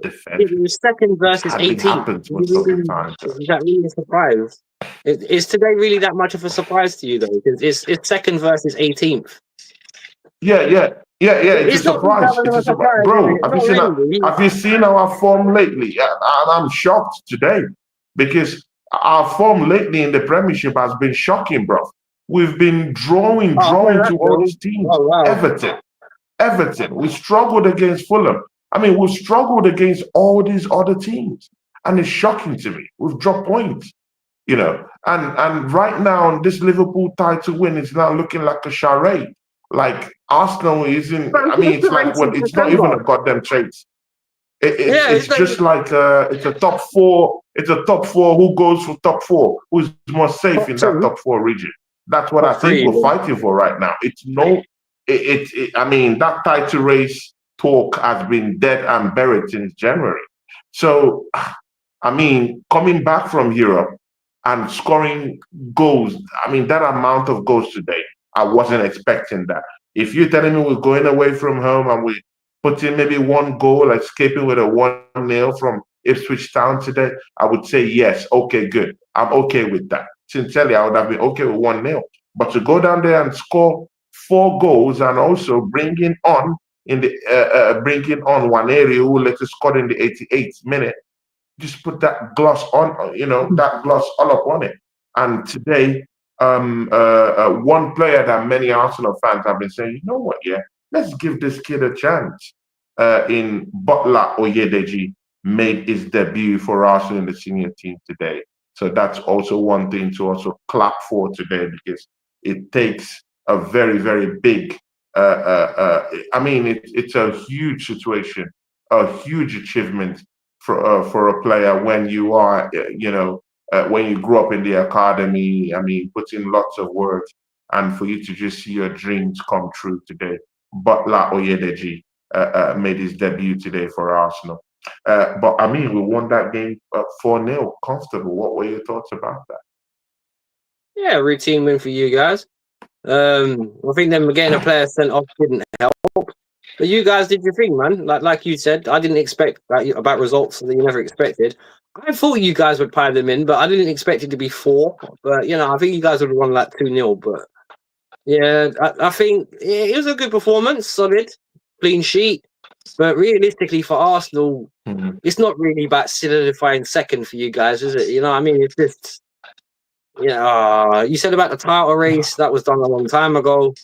defense. It was second versus 18th. Is that really a surprise? Is today really that much of a surprise to you, though? It's second versus 18th. Yeah. It's a surprise. It's a surprise. Bro, have you seen our form lately? I'm shocked today because our form lately in the Premiership has been shocking, bro. We've been drawing to all these teams. Oh, wow. Everton. We struggled against Fulham. We struggled against all these other teams. And it's shocking to me. We've dropped points, And right now, this Liverpool title win is now looking like a charade. Like Arsenal isn't, it's like, it's not even a goddamn chase. It's just like it's a top four. It's a top four. Who goes for top four? Who's more safe in that top four region? That's what I think we're fighting for right now. That title race talk has been dead and buried since January. So, coming back from Europe and scoring goals, that amount of goals today, I wasn't expecting that. If you're telling me we're going away from home and we put in maybe one goal, escaping with a 1-0 from Ipswich Town today, I would say yes. Okay, good. I'm okay with that. Sincerely, I would have been okay with 1-0. But to go down there and score 4 goals and also bringing on Waneri, who later scored in the 88th minute, just put that gloss on, that gloss all up on it. And today, one player that many Arsenal fans have been saying, you know what, yeah, let's give this kid a chance. In Butler Oyedeji made his debut for Arsenal in the senior team today. So that's also one thing to also clap for today, because it takes a very, very big, I mean, it's a huge situation, a huge achievement for a player when you are, when you grew up in the academy. I mean, put in lots of work, and for you to just see your dreams come true today. Butler Oyedeji made his debut today for Arsenal. But I mean, we won that game 4-0, comfortable. What were your thoughts about that? Yeah, routine win for you guys. I think them getting a player sent off didn't help. But you guys did your thing, man. Like you said, I didn't expect about results that you never expected. I thought you guys would pile them in, but I didn't expect it to be 4. But I think you guys would have won like 2-0. But yeah, I think it was a good performance, solid, clean sheet. But realistically, for Arsenal, it's not really about solidifying second for you guys, is it? I mean, it's just you said about the title race that was done a long time ago.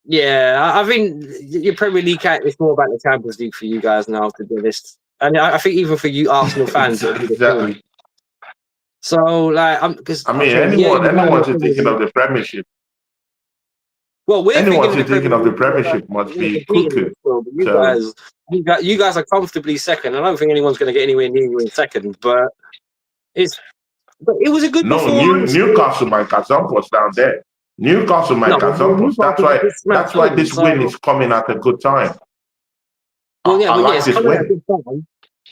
Yeah, I think your Premier League it's more about the Champions League for you guys now, to be honest. And I think even for you Arsenal fans, it'll be the same. Exactly. So, because I mean, anyone who's thinking of the Premiership, well, we're anyone who's thinking thinking of the Premiership must be cuckoo. You guys are comfortably second. I don't think anyone's going to get anywhere near you in second, but it was a good performance. Newcastle, my Kazan was down there. Newcastle, my Kazan. That's why this win is coming at a good time. Well, yeah, I like this win.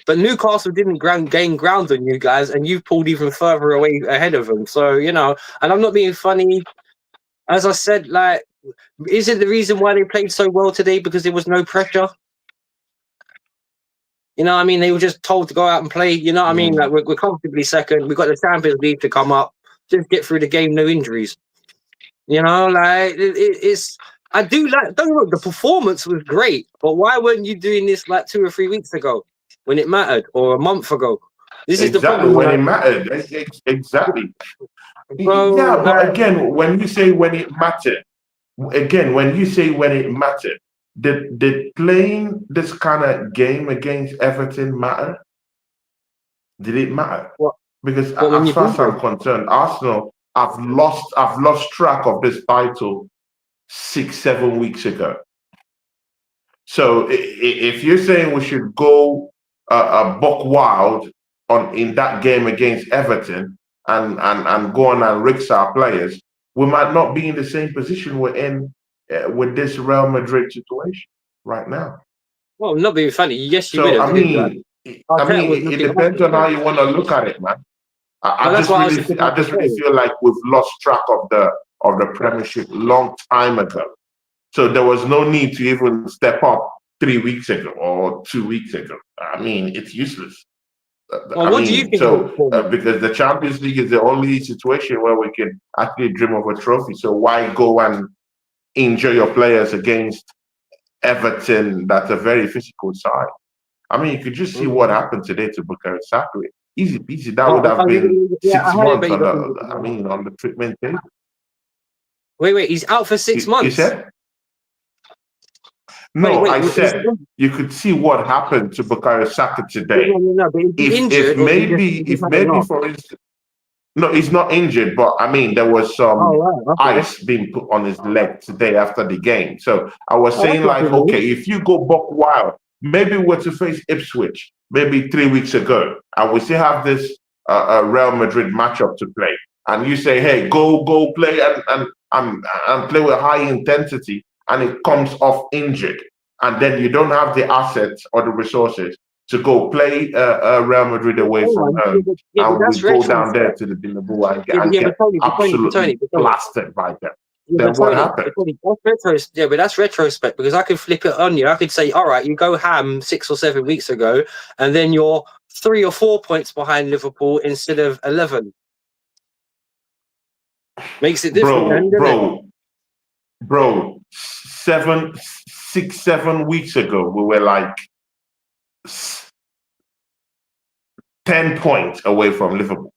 But Newcastle didn't gain ground on you guys, and you've pulled even further away ahead of them. So, and I'm not being funny. As I said, is it the reason why they played so well today because there was no pressure? I mean, they were just told to go out and play. I mean, we're comfortably second. We've got the Champions League to come up. Just get through the game, no injuries. It's. I do like. Don't look. The performance was great, but why weren't you doing this 2 or 3 weeks ago when it mattered, or a month ago? This is the problem. When it mattered. Exactly. Yeah, but again, when you say when it mattered, did playing this kind of game against Everton matter? Did it matter? Because as far as I'm concerned, Arsenal have lost track of this title 6-7 weeks ago. So if you're saying we should go buck wild in that game against Everton and go on and risk our players, we might not be in the same position we're in with this Real Madrid situation right now. Well, not being funny. Yes, you will. I mean, it depends on how you want to look at it, man. I just really feel like we've lost track of the Premiership long time ago. So there was no need to even step up 3 weeks ago or 2 weeks ago. I mean, it's useless. What do you think? Because the Champions League is the only situation where we can actually dream of a trophy. So why go and injure your players against Everton? That's a very physical side. I mean, you could just see what happened today to Bukayo Saka. Easy peasy. That would have been 6 months on the treatment table. Wait, he's out for 6 months. You said? No, I said you could see what happened to Bukayo Saka today. If maybe for instance, no, he's not injured, but I mean there was some ice being put on his leg today after the game. So I was saying okay, if you go buck wild, maybe we're to face Ipswich maybe 3 weeks ago, and we still have this Real Madrid matchup to play, and you say, hey, go play and play with high intensity, and it comes off injured, and then you don't have the assets or the resources to go play Real Madrid away from home, and we go down there to the Bernabeu and get absolutely blasted by them. Then what happened? But that's retrospect, because I could flip it on you. I could say, all right, you go ham 6 or 7 weeks ago, and then you're 3 or 4 points behind Liverpool instead of 11. Makes it different, bro. 7 weeks ago, we were like 10 points away from Liverpool.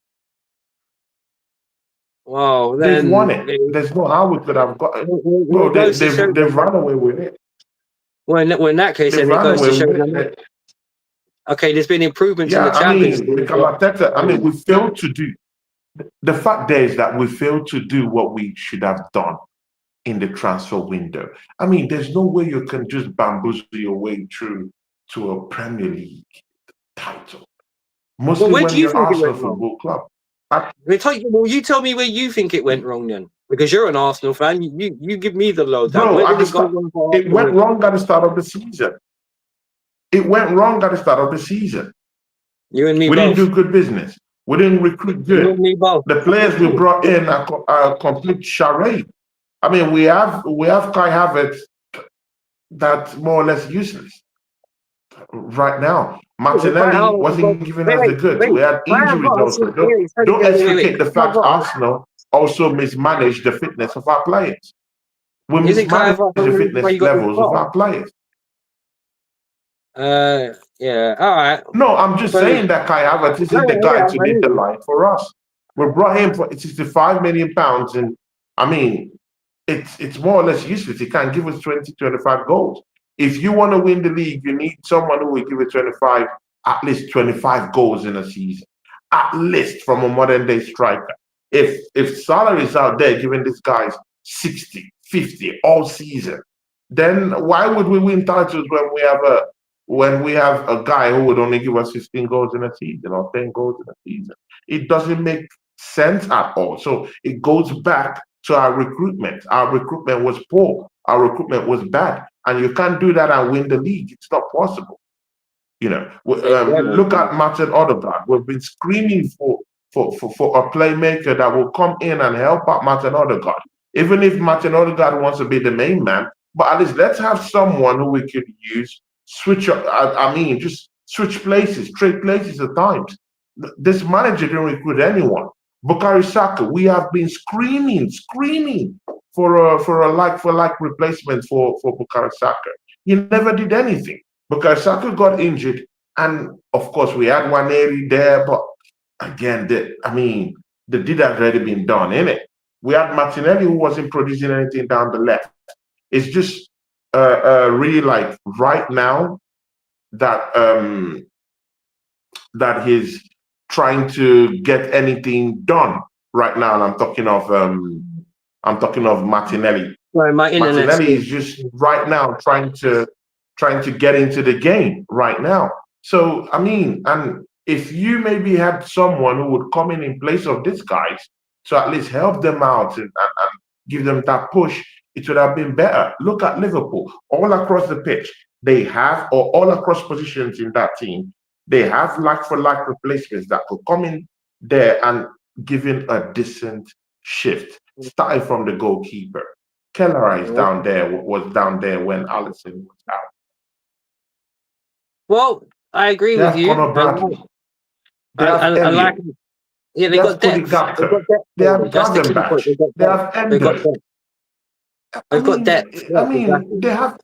Well, They've then won it. There's no how we could have got it. Bro, they've run away with it. Well, in that case, They've then it run goes away to show with that, it. okay, there's been improvements in Yeah, the I Champions mean, League. Mikel Arteta, I mean, we failed to do. The fact there is that we failed to do what we should have done in the transfer window. I mean, there's no way you can just bamboozle your way through to a Premier League title. Well, Mostly where do when you you're think it Arsenal went wrong? Football Club. Well, you tell me where you think it went wrong then, because you're an Arsenal fan. You give me the lowdown. Bro, Where did it go wrong for it went Arsenal? wrong at the start of the season. It went wrong at the start of the season. You and me We both. didn't do good business. We didn't recruit You good. and me both. The players we brought in are a complete charade. I mean, we have Kai Havertz that's more or less useless right now. Martinelli wasn't giving us the goods. We had injuries also. Don't explicate the fact Arsenal also mismanaged the fitness of our players. We mismanaged the fitness levels of our players. Yeah, all right. No, I'm just saying that Kai Havertz isn't the guy to lead the line for us. We brought him for £65 million, and I mean, it's more or less useless. He can't give us 20, 25 goals. If you want to win the league, you need someone who will give you at least 25 goals in a season, at least from a modern day striker. If Salah is out there giving these guys 60, 50 all season, then why would we win titles when we have a guy who would only give us 15 goals in a season or 10 goals in a season? It doesn't make sense at all. So it goes back to our recruitment. Our recruitment was poor. Our recruitment was bad. And you can't do that and win the league. It's not possible. You know, look at Martin Odegaard. We've been screaming for a playmaker that will come in and help out Martin Odegaard. Even if Martin Odegaard wants to be the main man, but at least let's have someone who we could use, switch up. I mean, just switch places, trade places at times. This manager didn't recruit anyone. Bukayo Saka, we have been screaming for a like replacement for Bukayo Saka. He never did anything. Bukayo Saka got injured, and of course we had Waneri there, but again, the deed had already been done, innit? We had Martinelli who wasn't producing anything down the left. It's just really like right now that that he's trying to get anything done right now. And I'm talking of Martinelli. Sorry, Martinelli is just right now trying to get into the game right now. So I mean, and if you maybe had someone who would come in place of these guys to at least help them out and give them that push, it would have been better. Look at Liverpool, all across the pitch, they have, or all across positions in that team, they have like-for-like replacements that could come in there and giving a decent shift. Starting from the goalkeeper. Kelleher is down there, was down there when Alisson was out. Well, I agree with you. Conor Bradley. They have Elliott. Yeah, they got depth. They have Gravenberch. They have Endo. They've got depth. I mean, they have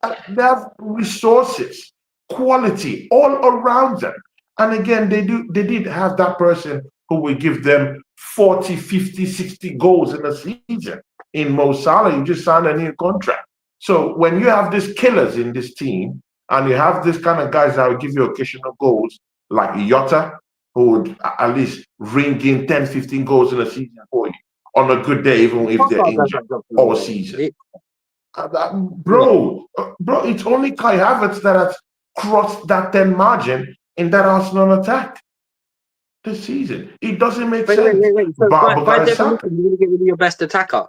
resources, quality all around them. And again, they did have that person who will give them 40, 50, 60 goals in a season. In Mo Salah, you just signed a new contract. So when you have these killers in this team, and you have this kind of guys that will give you occasional goals, like Jota, who would at least ring in 10, 15 goals in a season for you on a good day, even if they're injured all season. Bro, it's only Kai Havertz that has crossed that 10 margin in that Arsenal attack this season. It doesn't make sense. So by definition, you're going to get rid of your best attacker.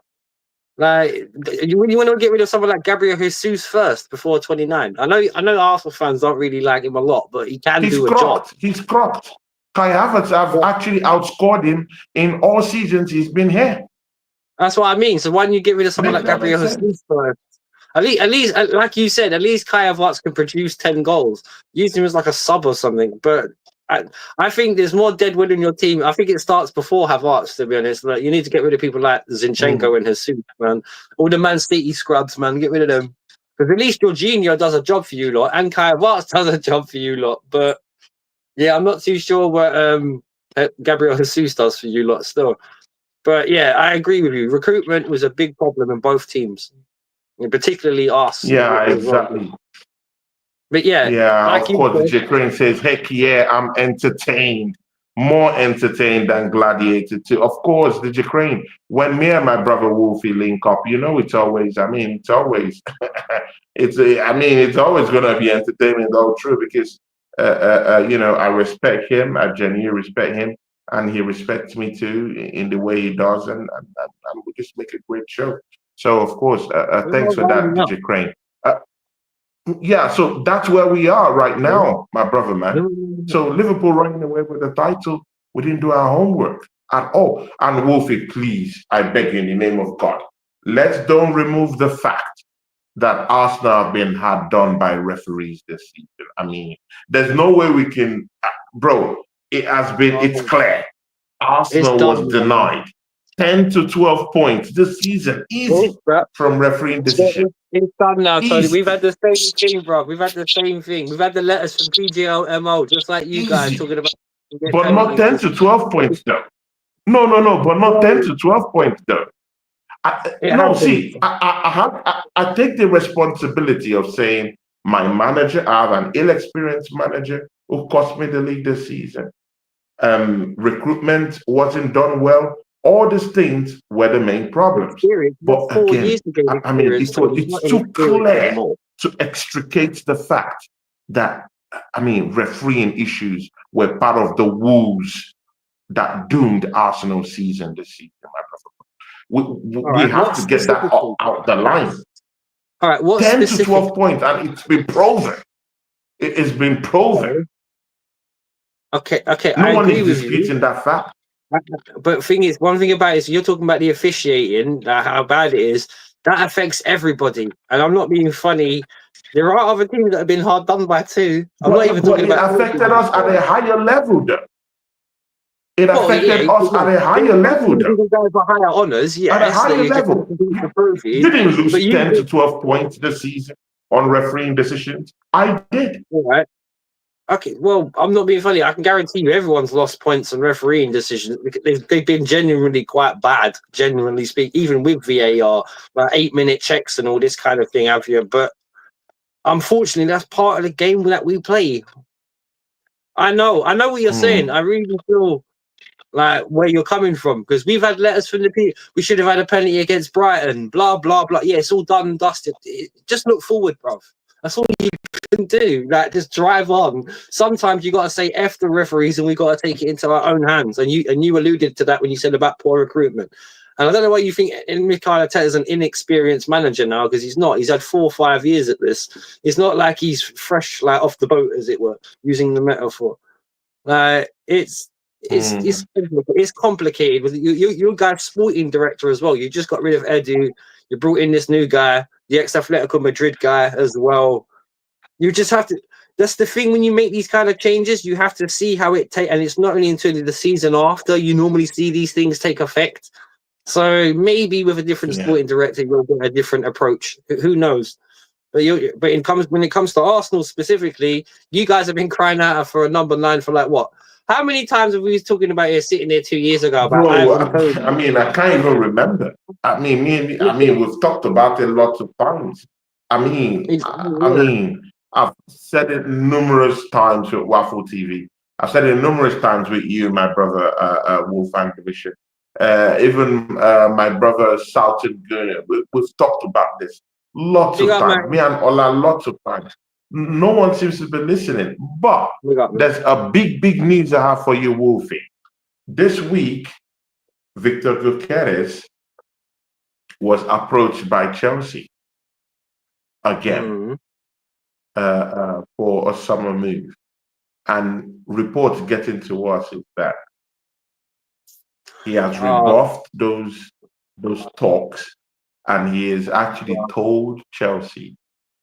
Like, you really want to get rid of someone like Gabriel Jesus first before 29. I know Arsenal fans don't really like him a lot, but he can do a job. He's crocked. Kai Havertz have actually outscored him in all seasons he's been here. That's what I mean. So why don't you get rid of someone like Gabriel Jesus first? At least, like you said, at least Kai Havertz can produce 10 goals. Use him as like a sub or something. But I think there's more deadwood in your team. I think it starts before Havertz, to be honest. Like, you need to get rid of people like Zinchenko and Jesus, man. All the Man City scrubs, man. Get rid of them. Because at least Jorginho does a job for you lot, and Kai Havertz does a job for you lot. But yeah, I'm not too sure what Gabriel Jesus does for you lot still. But yeah, I agree with you. Recruitment was a big problem in both teams, and particularly us. Yeah, as well. exactly. But yeah, Yeah, like of you course, said, the Ukraine says, heck yeah, I'm entertained. More entertained than Gladiator 2. Of course, the Ukraine, when me and my brother Wolfie link up, it's always, it's always, it's always going to be entertainment, all true, because, I respect him, I genuinely respect him, and he respects me too in the way he does, and we just make a great show. So, of course, we're thanks all for that, winding the up. Ukraine. Yeah, so that's where we are right now, my brother, man. So Liverpool running away with the title, we didn't do our homework at all. And Wolfie, please, I beg you in the name of God, let's don't remove the fact that Arsenal have been hard done by referees this season. There's no way we can, bro, it's clear. It's Arsenal was done. denied 10 to 12 points this season, easy, from refereeing decision. It's done now, Tony. Easy. We've had the same thing, bro. We've had the same thing. We've had the letters from PGLMO, just like you guys Easy. talking about. But not 10 to 12 points, though. No, but not 10 to 12 points, though. I take the responsibility of saying my manager, I have an ill-experienced manager who cost me the league this season. Recruitment wasn't done well. All these things were the main problems. But again, it's too clear to extricate the fact that, refereeing issues were part of the woes that doomed Arsenal season this season, my brother. We have to get that out the line. All right, what 10 to 12 points, and it's been proven. It has been proven. Okay, No one is disputing that fact. But one thing about it is you're talking about the officiating, how bad it is. That affects everybody, and I'm not being funny. There are other teams that have been hard done by too. I'm not even talking about. It affected us at a higher level, though. It affected us at a higher level, though. For higher honours, yes. At a higher level. You didn't lose 10 to 12 points this season on refereeing decisions. I did. All right. Okay, well, I'm not being funny. I can guarantee you everyone's lost points on refereeing decisions. They've been genuinely quite bad, generally speaking, even with VAR, like 8-minute checks and all this kind of thing, have you? But unfortunately, that's part of the game that we play. I know what you're saying. I really feel like where you're coming from, because we've had letters from the people. We should have had a penalty against Brighton, blah, blah, blah. Yeah, it's all done and dusted. Just look forward, bruv. That's all you can do. Like, just drive on. Sometimes you got to say F the referees, and we got to take it into our own hands. And you alluded to that when you said about poor recruitment. And I don't know why you think Mikel Arteta is an inexperienced manager now, because he's not. He's had 4 or 5 years at this. It's not like he's fresh, like off the boat, as it were, using the metaphor. It's complicated. You're guys sporting director as well. You just got rid of Edu. You brought in this new guy, the ex-Atletico Madrid guy as well. You just have to. That's the thing when you make these kind of changes. You have to see how it takes, and it's not only until the season after you normally see these things take effect. So maybe with a different sporting director, you'll get a different approach. Who knows? But when it comes to Arsenal specifically, you guys have been crying out for a number 9 for like what? How many times have we been talking about it sitting there 2 years ago? About I can't even remember. We've talked about it lots of times. I've said it numerous times with Waffle TV. I've said it numerous times with you, my brother, Wolfgang Division. Even my brother, Salton Gurner. We've talked about this lots of times. Me and Ola, lots of times. No one seems to be listening. But there's a big news I have for you, Wolfie. This week, Victor Gyökeres was approached by Chelsea again for a summer move. And reports getting to us is that he has rebuffed those talks, and he has actually told Chelsea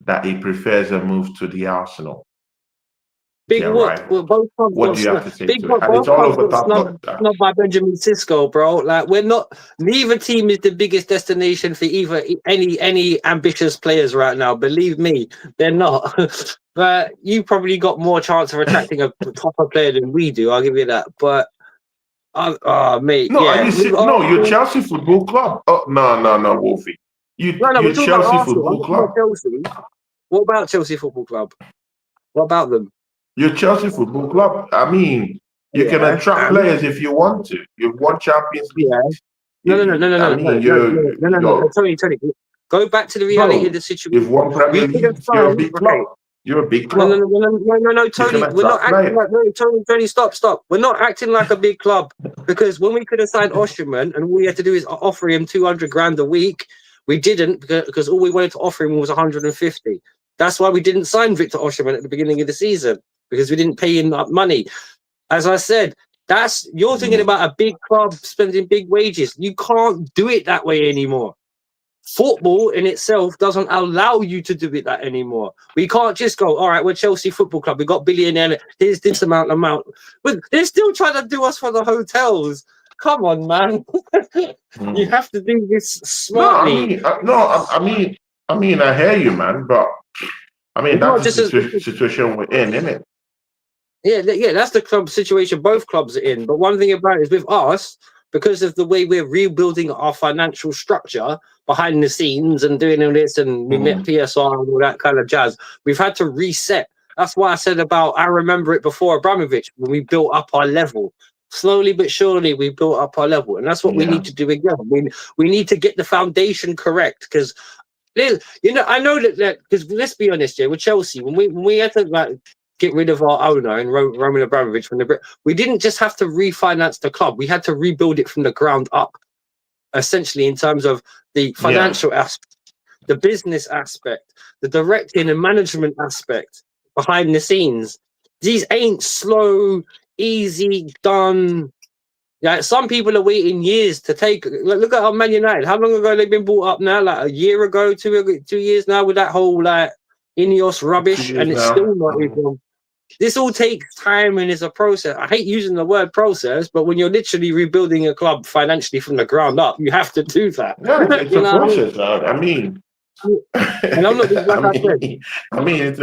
that he prefers a move to the Arsenal. What do you have to say to it? And it's all over not by Benjamin Sisko, bro. Like, we're not. Neither team is the biggest destination for either any ambitious players right now. Believe me, they're not. But you probably got more chance of attracting a tougher player than we do. I'll give you that. But Mate, No, are yeah. you no, you're Chelsea Football Club. Oh no, Wolfie. No, we're You're talking about Chelsea Arsenal. I'm Football talking about Club. Chelsea. What about Chelsea Football Club? What about them? You're Chelsea Football Club. I mean, you can Yeah. attract players if you want to. You've won Champions Yeah. League. I mean, Tony. Go back to the reality of bro. the situation. You've won Premier We could have League. You're a signed. big Okay. club. You're a big No, club. You can Tony. We're not attract acting players. like Tony. Stop. We're not acting like a big club because when we could have signed Osterman and all we had to do is offer him 200 grand a week, we didn't because all we wanted to offer him was 150. That's why we didn't sign Victor Osterman at the beginning of the season because we didn't pay him money. As I said, you're thinking about a big club spending big wages. You can't do it that way anymore. Football in itself doesn't allow you to do it that anymore. We can't just go, all right, we're Chelsea Football Club. We got billionaire. Here's this amount. But they're still trying to do us for the hotels. Come on, man. You have to do this smartly. I mean, I hear you, man. But I mean, It's not that's just the situation we're in, isn't it? Yeah, that's the club situation both clubs are in. But one thing about it is with us, because of the way we're rebuilding our financial structure behind the scenes and doing all this, and we met PSR and all that kind of jazz, we've had to reset. That's why I said I remember it before Abramovich, when we built up our level. Slowly but surely, we built up our level. And that's what we need to do again. We need to get the foundation correct because I know that because let's be honest, with Chelsea, when we had to get rid of our owner and Roman Abramovich we didn't just have to refinance the club. We had to rebuild it from the ground up, essentially, in terms of the financial aspect, the business aspect, the directing and management aspect behind the scenes. These ain't slow, easy, done. Yeah, some people are waiting years to take. Look at our Man United. How long ago they've been brought up now? Like a year ago, 2 years now, with that whole Ineos rubbish, and it's still not even. This all takes time and is a process. I hate using the word process, but when you're literally rebuilding a club financially from the ground up, you have to do that. Yeah, it's a process. I mean, and I'm not I mean, it's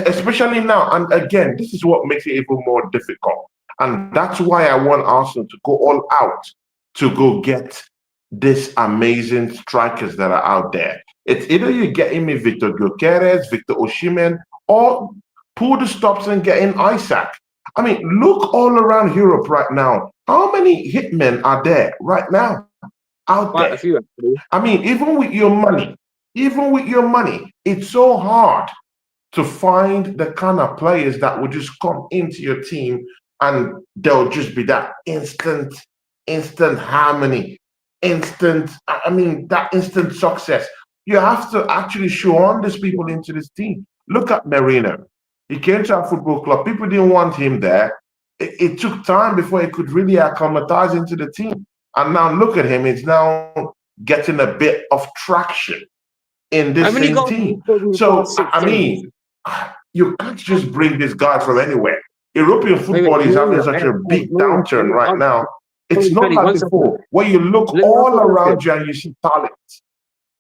especially now. And again, this is what makes it even more difficult. And that's why I want Arsenal to go all out to go get these amazing strikers that are out there. It's either you're getting me Victor Gyökeres, Victor Osimhen, or pull the stops and get in Isaac. I mean, look all around Europe right now. How many hitmen are there right now out there? Quite a few, actually. I mean, even with your money, it's so hard to find the kind of players that will just come into your team and there'll just be that instant harmony, that instant success. You have to actually show on these people into this team. Look at Merino. He came to our football club. People didn't want him there. It took time before he could really acclimatize into the team. And now look at him. He's now getting a bit of traction in this same team. So, I mean, you can't just bring this guy from anywhere. European football is having such a big downturn right now. It's not like before, where you look all around you and you see talent.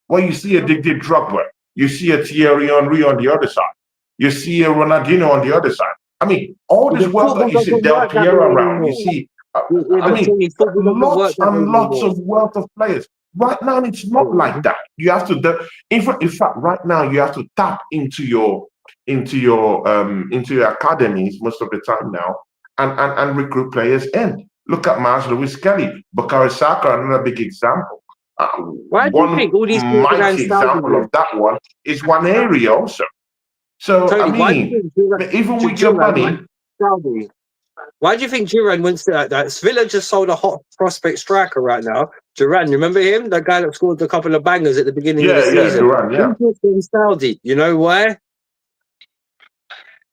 Where you see a Didier Drogba, you see a Thierry Henry on the other side. You see a Ronaldinho on the other side. I mean, all this wealth that you see Del Piero around, you see, lots and lots of wealth of players. Right now, it's not like that. You have to, in fact, right now you have to tap into your academies most of the time now, and recruit players in. Look at Mars Lewis Kelly, Bukayo Saka, another big example. Why do you think all these mighty example of that one is one area also. So, Tony, I mean, even with your money... Why do you think Duran went to that? Villa just sold a hot prospect striker right now. Duran, remember him? That guy that scored a couple of bangers at the beginning of the season. Duran, yeah. He's from Saudi. You know why?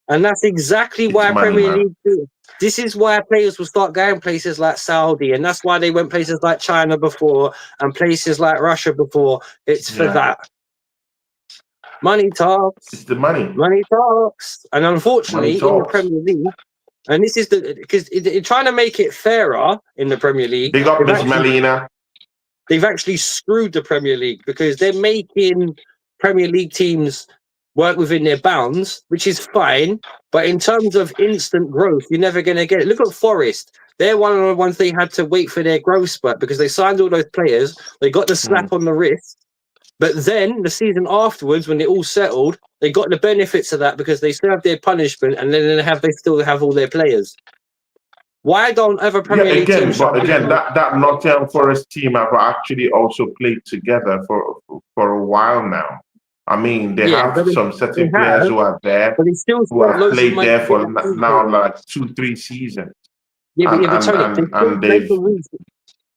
And that's exactly why Premier League... This is why players will start going places like Saudi, and that's why they went places like China before and places like Russia before. It's for that. Money talks. It's the money. Money talks. And unfortunately, in the Premier League, and this is because they're trying to make it fairer in the Premier League. Big up Miss Melina. They've actually screwed the Premier League because they're making Premier League teams work within their bounds, which is fine. But in terms of instant growth, you're never going to get it. Look at Forest. they're one of the ones they had to wait for their growth spurt because they signed all those players. They got the slap on the wrist. But then the season afterwards, when they all settled, they got the benefits of that because they served their punishment and then they still have all their players. Why don't other Premier League teams? But again, that Nottingham Forest team have actually also played together for a while now. I mean, they have some certain players who are there, but still who have played there for now like 2-3 seasons. Yeah, but Tony,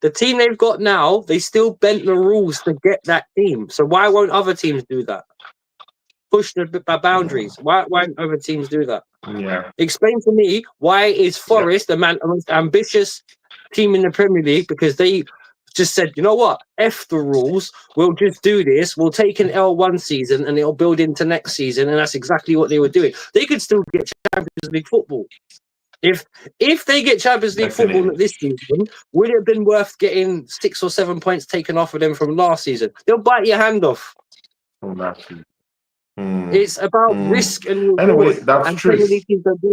the team they've got now, they still bent the rules to get that team. So why won't other teams do that? Push the boundaries. Why won't other teams do that? Yeah. Explain to me why is Forest the most ambitious team in the Premier League? Because they just said, you know what? F the rules. We'll just do this. We'll take an L1 season and it'll build into next season. And that's exactly what they were doing. They could still get Champions League football. If they get Champions League football this season, would it have been worth getting 6 or 7 points taken off of them from last season? They'll bite your hand off. It's about risk and reward. Anyway, that's true.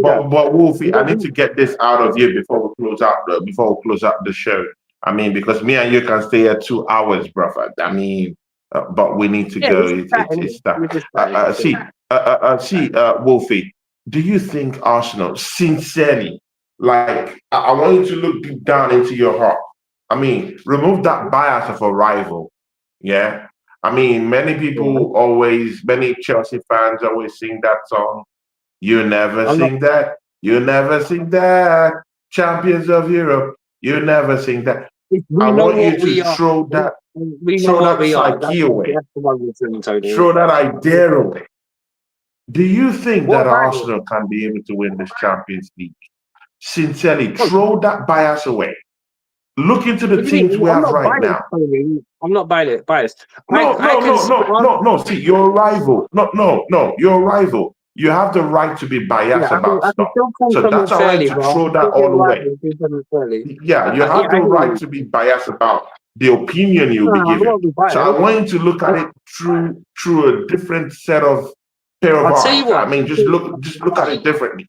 But Wolfie, I need to get this out of you before we close out the show. I mean, because me and you can stay here 2 hours, brother. I mean, but we need to go. It's that. See, Wolfie, do you think Arsenal, sincerely, like, I want you to look deep down into your heart. I mean, remove that bias of a rival. Yeah. I mean, many Chelsea fans always sing that song. You never sing that. You never sing that. Champions of Europe. You never sing that. I want you to throw that psyche away. Throw that idea away. Do you think that Arsenal can be able to win this Champions League? Sincerely, throw that bias away. Look into the teams we have right now. I'm not biased. No. See, you're a rival. No. You're a rival. You have the right to be biased about stuff. So that's how I want to throw that all away. Yeah, you have the right to be biased about the opinion you'll be giving. So I want you to look at it through a different set of pair of eyes. I mean, just look at it differently.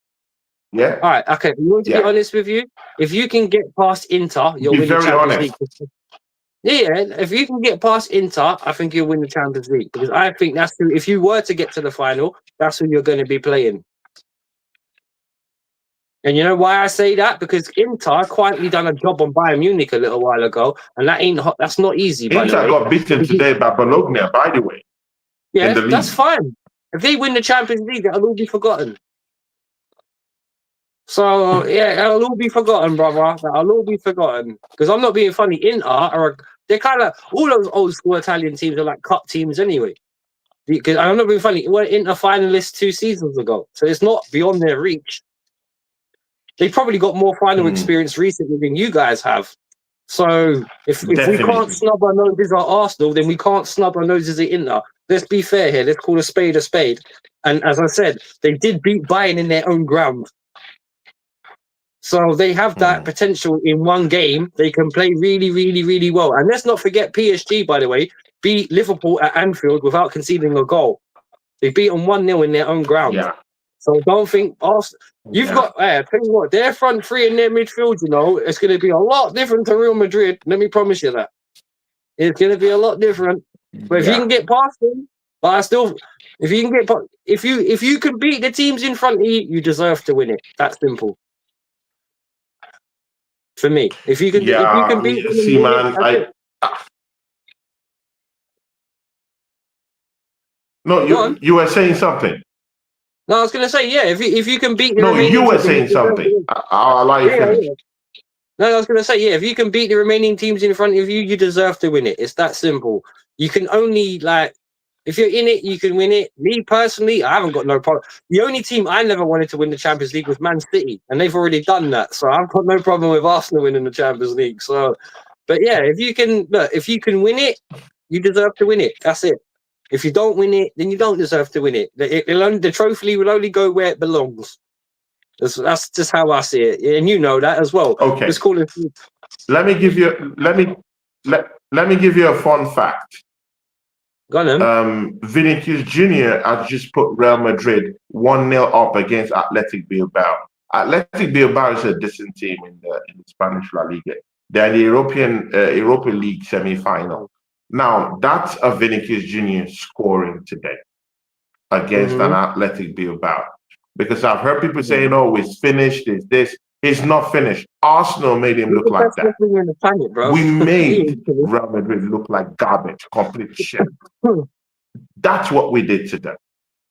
Yeah. All right. Okay. You want to be honest with you? If you can get past Inter, you'll win the Champions League. Yeah. If you can get past Inter, I think you'll win the Champions League because I think that's who. If you were to get to the final, that's who you're going to be playing. And you know why I say that? Because Inter quietly done a job on Bayern Munich a little while ago, and that's not easy. Inter got beaten today by Bologna, by the way. Yeah, that's fine. If they win the Champions League, that'll all be forgotten. So, yeah, that'll all be forgotten, brother. That'll all be forgotten. Because I'm not being funny. Inter they're kind of, all those old school Italian teams are like cup teams anyway. Because I'm not being funny. We're Inter finalists 2 seasons ago. So it's not beyond their reach. They probably got more final experience recently than you guys have. So if we can't snub our noses at Arsenal, then we can't snub our noses at Inter. Let's be fair here. Let's call a spade a spade. And as I said, they did beat Bayern in their own ground. So they have that potential in one game. They can play really, really, really well. And let's not forget PSG, by the way, beat Liverpool at Anfield without conceding a goal. They beat them 1-0 in their own ground. Yeah. So don't think Arsenal. You've got, tell you what, their front three and their midfield, you know, it's going to be a lot different to Real Madrid. Let me promise you that. It's going to be a lot different. But if you can get past them, if you can beat the teams in front of you, you deserve to win it. That's simple. For me, if you can beat them, see, man, you were saying something. No, I was going to say, if you can beat the remaining you were saying something. I'll allow you finish. No, I was going to say, if you can beat the remaining teams in front of you, you deserve to win it. It's that simple. You can only, if you're in it, you can win it. Me, personally, I haven't got no problem. The only team I never wanted to win the Champions League was Man City, and they've already done that. So I've got no problem with Arsenal winning the Champions League. So, but yeah, if you can win it, you deserve to win it. That's it. If you don't win it, then you don't deserve to win it. The trophy will only go where it belongs. That's just how I see it, and you know that as well. Okay. Let's call it. Let me give you a fun fact. Go on. Vinicius Jr. has just put Real Madrid 1-0 up against Athletic Bilbao. Athletic Bilbao is a decent team in the Spanish La Liga. They're in the Europa League semi-final. Now, that's a Vinicius Junior scoring today against an Athletic Bilbao. Because I've heard people saying, "Oh, it's finished. It's this." It's not finished. Arsenal made him look like that. We made Real Madrid look like garbage, complete shit. That's what we did to them.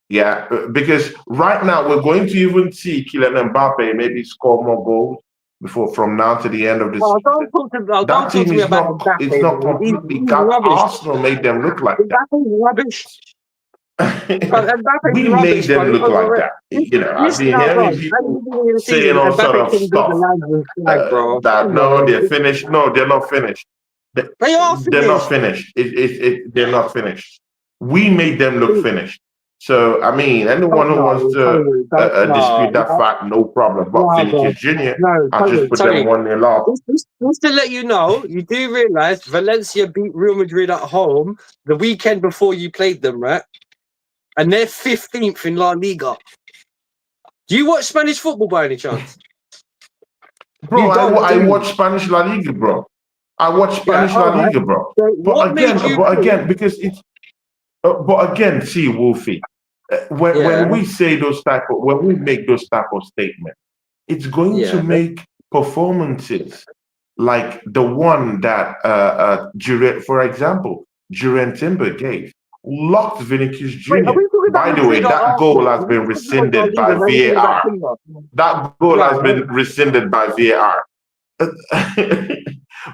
Yeah, because right now we're going to even see Kylian Mbappe maybe score more goals from now to the end of the season. That team is not completely garbage. Arsenal made them look like that. Rubbish. We made them look like that. You know, I've been hearing people saying all sort of stuff that no, they're finished. No, they're not finished. They are finished. They're not finished. They're not finished. We made them look finished. So, I mean, anyone who wants to dispute that fact, no problem. But Vinicius Junior, I'll just put them 1-0 up. Just to let you know, you do realise Valencia beat Real Madrid at home the weekend before you played them, right? And they're 15th in La Liga. Do you watch Spanish football by any chance? Bro, I watch Spanish La Liga, bro. I watch Spanish La Liga, bro. So but again, because it's... but again, see, Wolfie, when we say when we make those type of statements, it's going to make performances like the one that, for example, Jurgen Timber gave. Locked Vinicius Junior. By the way, that goal has been rescinded by VAR. That goal has been rescinded by VAR.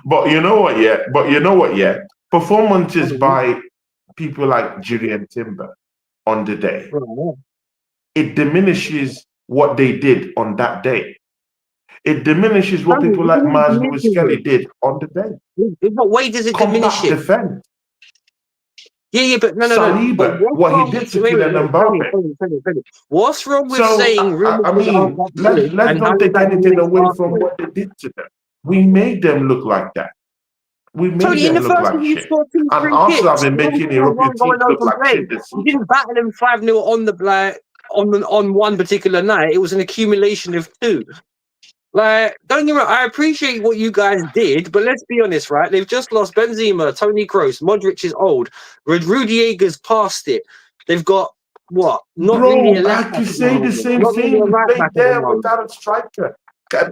But you know what? Yeah. Performances by people like Jurgen Timber on the day, it diminishes what they did on that day. It diminishes what people like Maslow Skelly did on the day. In what way does it diminish it? Defend. Yeah, but no. Saliba, what he did to Kylian Mbappe. What's wrong with saying? I mean, let's not take anything away from what they did to them. We made them look like that. We made them look like shit. And also, I've been making European teams look like shit this season. You didn't battle them 5-0 on the on one particular night. It was an accumulation of 2. Like, don't get me wrong, I appreciate what you guys did, but let's be honest, right? They've just lost Benzema, Toni Kroos, Modric is old, Rudiger's past it. They've got what? Not really a left. I can say the same thing. We played there without a striker. Kai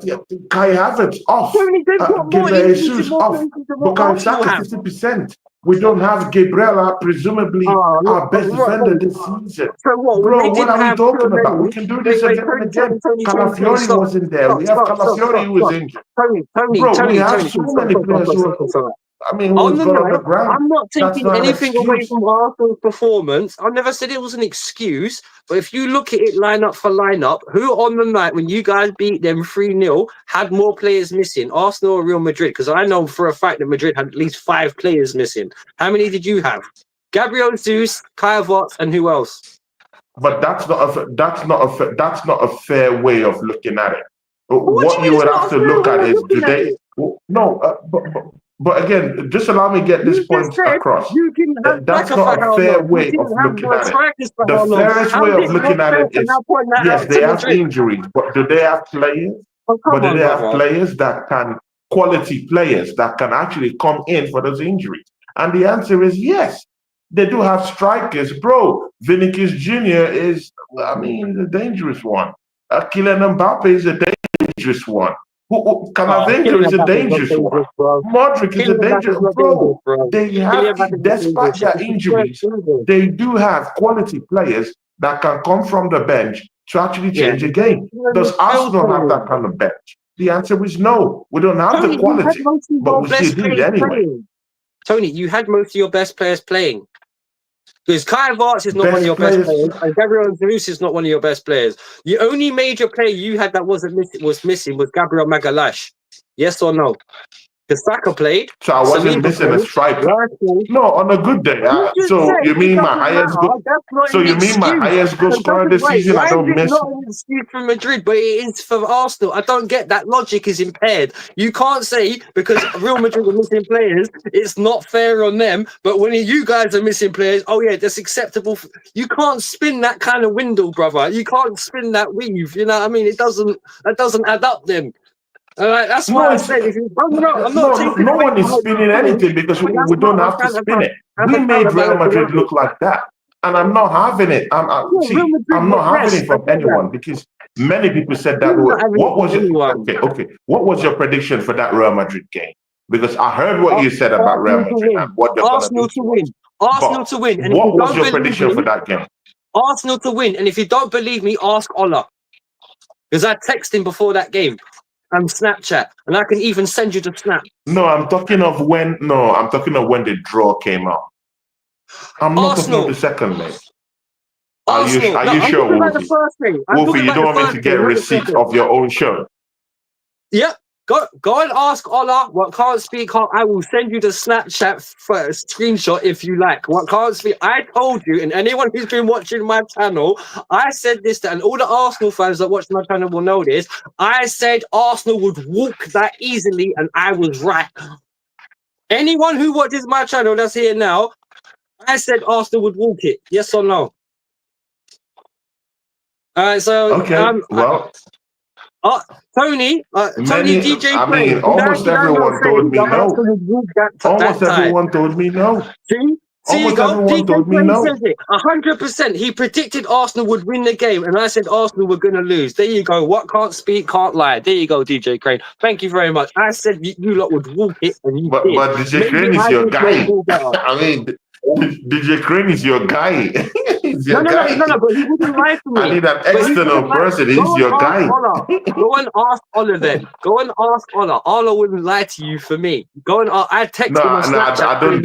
Havertz off. Jesus off. Bukayo Saka 50%. We don't have Gabriela, presumably our best defender this season. So what? Bro, what are we talking about? We can do this again and again. Calafiori wasn't there. We have Calafiori who was injured. Bro, we have so many players who I mean, who's got on the ground. I'm not taking anything away from Arsenal's performance. I never said it was an excuse. But if you look at it line up for line up, who on the night when you guys beat them 3-0 had more players missing, Arsenal or Real Madrid? Because I know for a fact that Madrid had at least 5 players missing. How many did you have? Gabriel Jesus, Kai Havertz, and who else? But that's not a fair way of looking at it. What you would have to look at is today. But again, just allow me to get this point across. That's not a fair way of looking at it. The fairest way of looking at it is, yes, they have injuries, but do they have players? But do they have players that can, quality players that can actually come in for those injuries? And the answer is yes. They do have strikers. Bro, Vinicius Junior is, the dangerous one. Kylian Mbappe is a dangerous one. Camavinga is a dangerous one. Modric is a dangerous one. Bro, they have, despite their injuries, they do have quality players that can come from the bench to actually change a game. Does Arsenal have that kind of bench? The answer is no. We don't have the quality, but we still do it anyway. Tony, you had most of your best players playing. Because Kai Havertz is not one of your best players, and Gabriel Jesus is not one of your best players. The only major player you had that was missing was Gabriel Magalhaes. Yes or no? The Saka played. So I wasn't Saliba missing a played. striker. Rice played. No, on a good day. You just So said you it mean my doesn't highest matter. goal? That's not So an you mean my excuse. highest goal scorer this Wait, season? why I is don't it miss. not an excuse for Madrid, but it is for Arsenal? I don't get that. Logic is impaired. You can't say because Real Madrid are missing players, it's not fair on them. But when you guys are missing players, oh yeah, that's acceptable. You can't spin that kind of window, brother. You can't spin that weave. You know what I mean? That doesn't add up then. That's why No, I it's said I'm not no, taking no away one from is what spinning you're doing, anything because but that's we don't not have to spin it. We a made Real counterbalance Madrid logic. look like that, and I'm not having it. Real See, Madrid I'm look, not having yes, it I from get that. anyone because many people said that. You're not having it What was from it? anyone. Okay. What was your prediction for that Real Madrid game? Because I heard what you said about Real Arsenal to Madrid and win. what they're gonna Arsenal do to to us. win. Arsenal But to win. And if you what was don't your believe prediction for me, that game? Arsenal to win. And if you don't believe me, ask Ola. Because I texted him before that game and Snapchat. And I can even send you the snap. No, I'm talking of when. No, I'm talking of when the draw came out. I'm not talking of Arsenal. the second leg. Arsenal. Are No, you I'm sure, talking about the Wolfie? first thing. I'm Wolfie, talking you about the don't want me first to get thing, not the receipts second. of your own show. Yep. Go and ask Ola. What can't speak, I will send you the Snapchat first screenshot if you like. What can't speak, I told you, and anyone who's been watching my channel, I said this, and all the Arsenal fans that watch my channel will know this. I said Arsenal would walk that easily, and I was right. Anyone who watches my channel that's here now, I said Arsenal would walk it. Yes or no? So Okay, well, Tony DJ I Crane, mean, almost did I not everyone say told me that no. Arsenal would walk that Almost tie? everyone told me no. See you Almost go. everyone DJ told me Crane no. says it 100%. He predicted Arsenal would win the game, and I said Arsenal were going to lose. There you go. What can't speak, can't lie. There you go, DJ Crane. Thank you very much. I said you lot would walk it, and you did. But DJ Maybe Crane is I your did guy. know better. I mean, DJ Crane is your guy. He's your guy. No, but he wouldn't lie to me. I need an external person. He's your guy. Go and ask Ola then. Go and ask Ola. Ola wouldn't lie to you for me. Go and I text him on Snapchat. I don't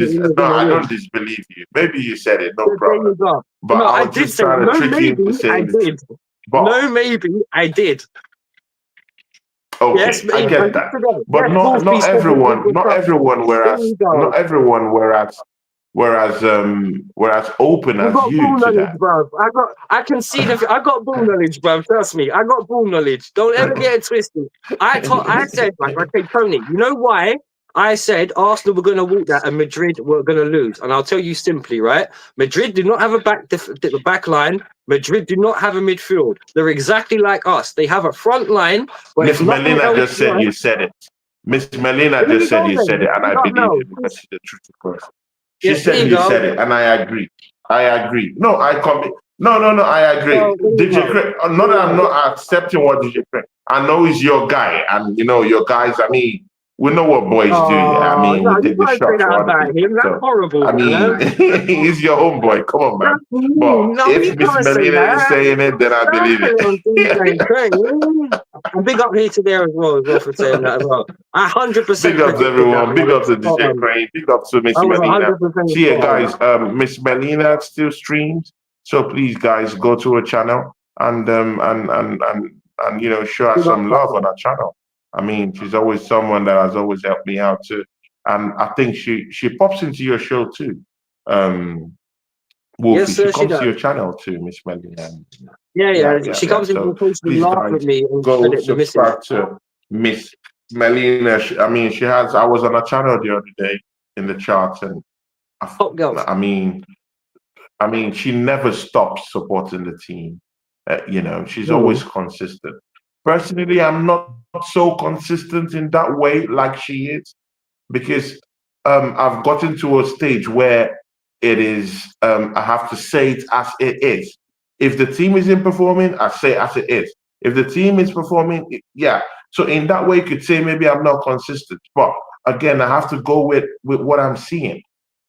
disbelieve you. Maybe you said it, no There problem. you go. But No, I I was did just say trying to no. trick you into Maybe I saying did. But, No, maybe I did. okay, Yes, I get that. But yes, not everyone. Whereas open as got you ball to knowledge, that. bro. I got ball knowledge, bro. Trust me, I got ball knowledge. Don't ever get it twisted. I said, like, okay, Tony, you know why? I said Arsenal were going to walk that and Madrid were going to lose. And I'll tell you simply, right? Madrid do not have a back line. Madrid do not have a midfield. They're exactly like us. They have a front line. Miss Melina just said you said it. Miss Melina just said you said it, and I believe it because she's a truthful person. She said you said it, and I agree. No, I agree. DJ Craig, not that I'm not accepting what DJ Craig. I know he's your guy, and your guys. I mean, we know what boys do. Yeah, I mean, we take the shot for other people. That's horrible. I mean, he's your homeboy. Come on, man. But if Miss Melina is saying it, then I believe it. And big up here to there as well for saying that as well. 100%. Big up to everyone. Big up to DJ Crane. Big up to Miss Melina. See you guys. Miss Melina still streams, so please, guys, go to her channel and show her some love on her channel. I mean, she's always someone that has always helped me out too, and I think she pops into your show too. Wolfie, yes, sir, she comes to your channel too, Miss Melina. Yeah. She comes into the post and laugh with me and go subscribe to Miss Melina. She has. I was on a channel the other day in the charts, and I mean, she never stops supporting the team. She's always consistent. Personally, I'm not so consistent in that way like she is, because I've gotten to a stage where it is. I have to say it as it is. If the team isn't performing, I say it as it is. If the team is performing, yeah. So in that way, you could say maybe I'm not consistent. But again, I have to go with what I'm seeing.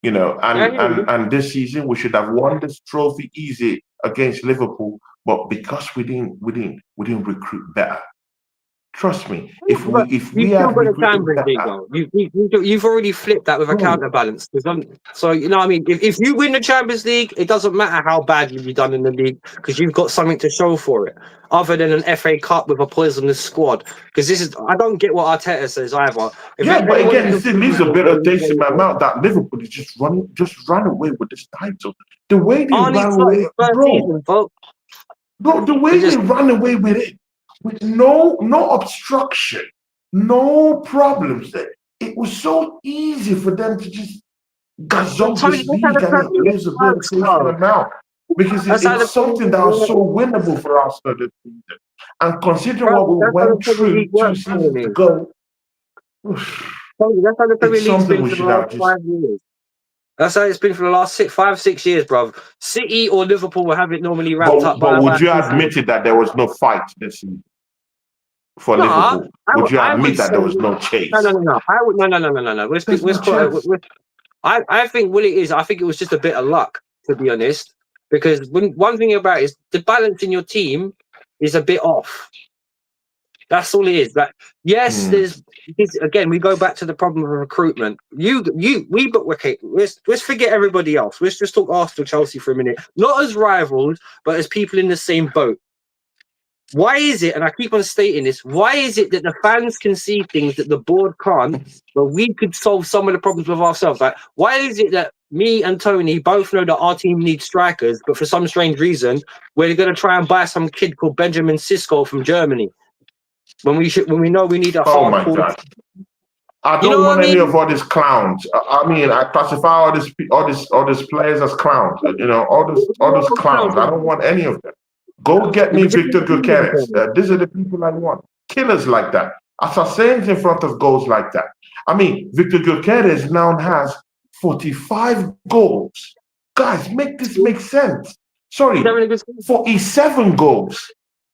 And this season we should have won this trophy easy against Liverpool, but because we didn't recruit better. Trust me. If But we you've still had got a recruited Champions League, better, though. You've already flipped that with a bro, counterbalance. So, you know what I mean? If you win the Champions League, it doesn't matter how bad you've done in the league because you've got something to show for it, other than an FA Cup with a poisonous squad. Because I don't get what Arteta says either. If yeah, but anyone again, it can still leaves a bitter taste in my mouth that Liverpool is just run away with this title. The way they only ran started away, the first season, folks. bro, the way they ran away with it, with no obstruction, no problems. It was so easy for them to just gazelle Tony, this that's how league, the and it Premier League leaves a bit of works, taste in bro. the mouth because That's how the it's Premier something League that was so works. winnable for Arsenal this season. And considering what Bro, we that's how the went Premier through League two works, seasons Tony. ago, Tony, that's how the Premier it's League's something been we for the should have last just. 5 years. That's how it's been for the last 5-6 years, bro. City or Liverpool will have it normally wrapped up by But would about you 2 admit seasons. it that there was no fight this season for No, Liverpool? Would you I would admit that say there was no chase? no. I would no. There's no chance. I think what it is, I think it was just a bit of luck, to be honest. Because one thing about it is the balance in your team is a bit off. That's all it is. Like, yes, again, we go back to the problem of recruitment. Let's forget everybody else. Let's just talk Arsenal, Chelsea for a minute. Not as rivals, but as people in the same boat. Why is it, and I keep on stating this, why is it that the fans can see things that the board can't, but we could solve some of the problems with ourselves? Like, why is it that me and Tony both know that our team needs strikers, but for some strange reason, we're going to try and buy some kid called Benjamin Sisko from Germany? When we know we need a Oh my hardcore. God. I You know don't what want I any mean? of all these clowns. I mean, I classify all these players as clowns. You know, all those clowns. I don't want any of them. Go get me Victor Gyökeres. These are the people I want. Killers like that. Assassins in front of goals like that. I mean, Victor Gyökeres now has 45 goals. Guys, make this make sense. Sorry, 47 goals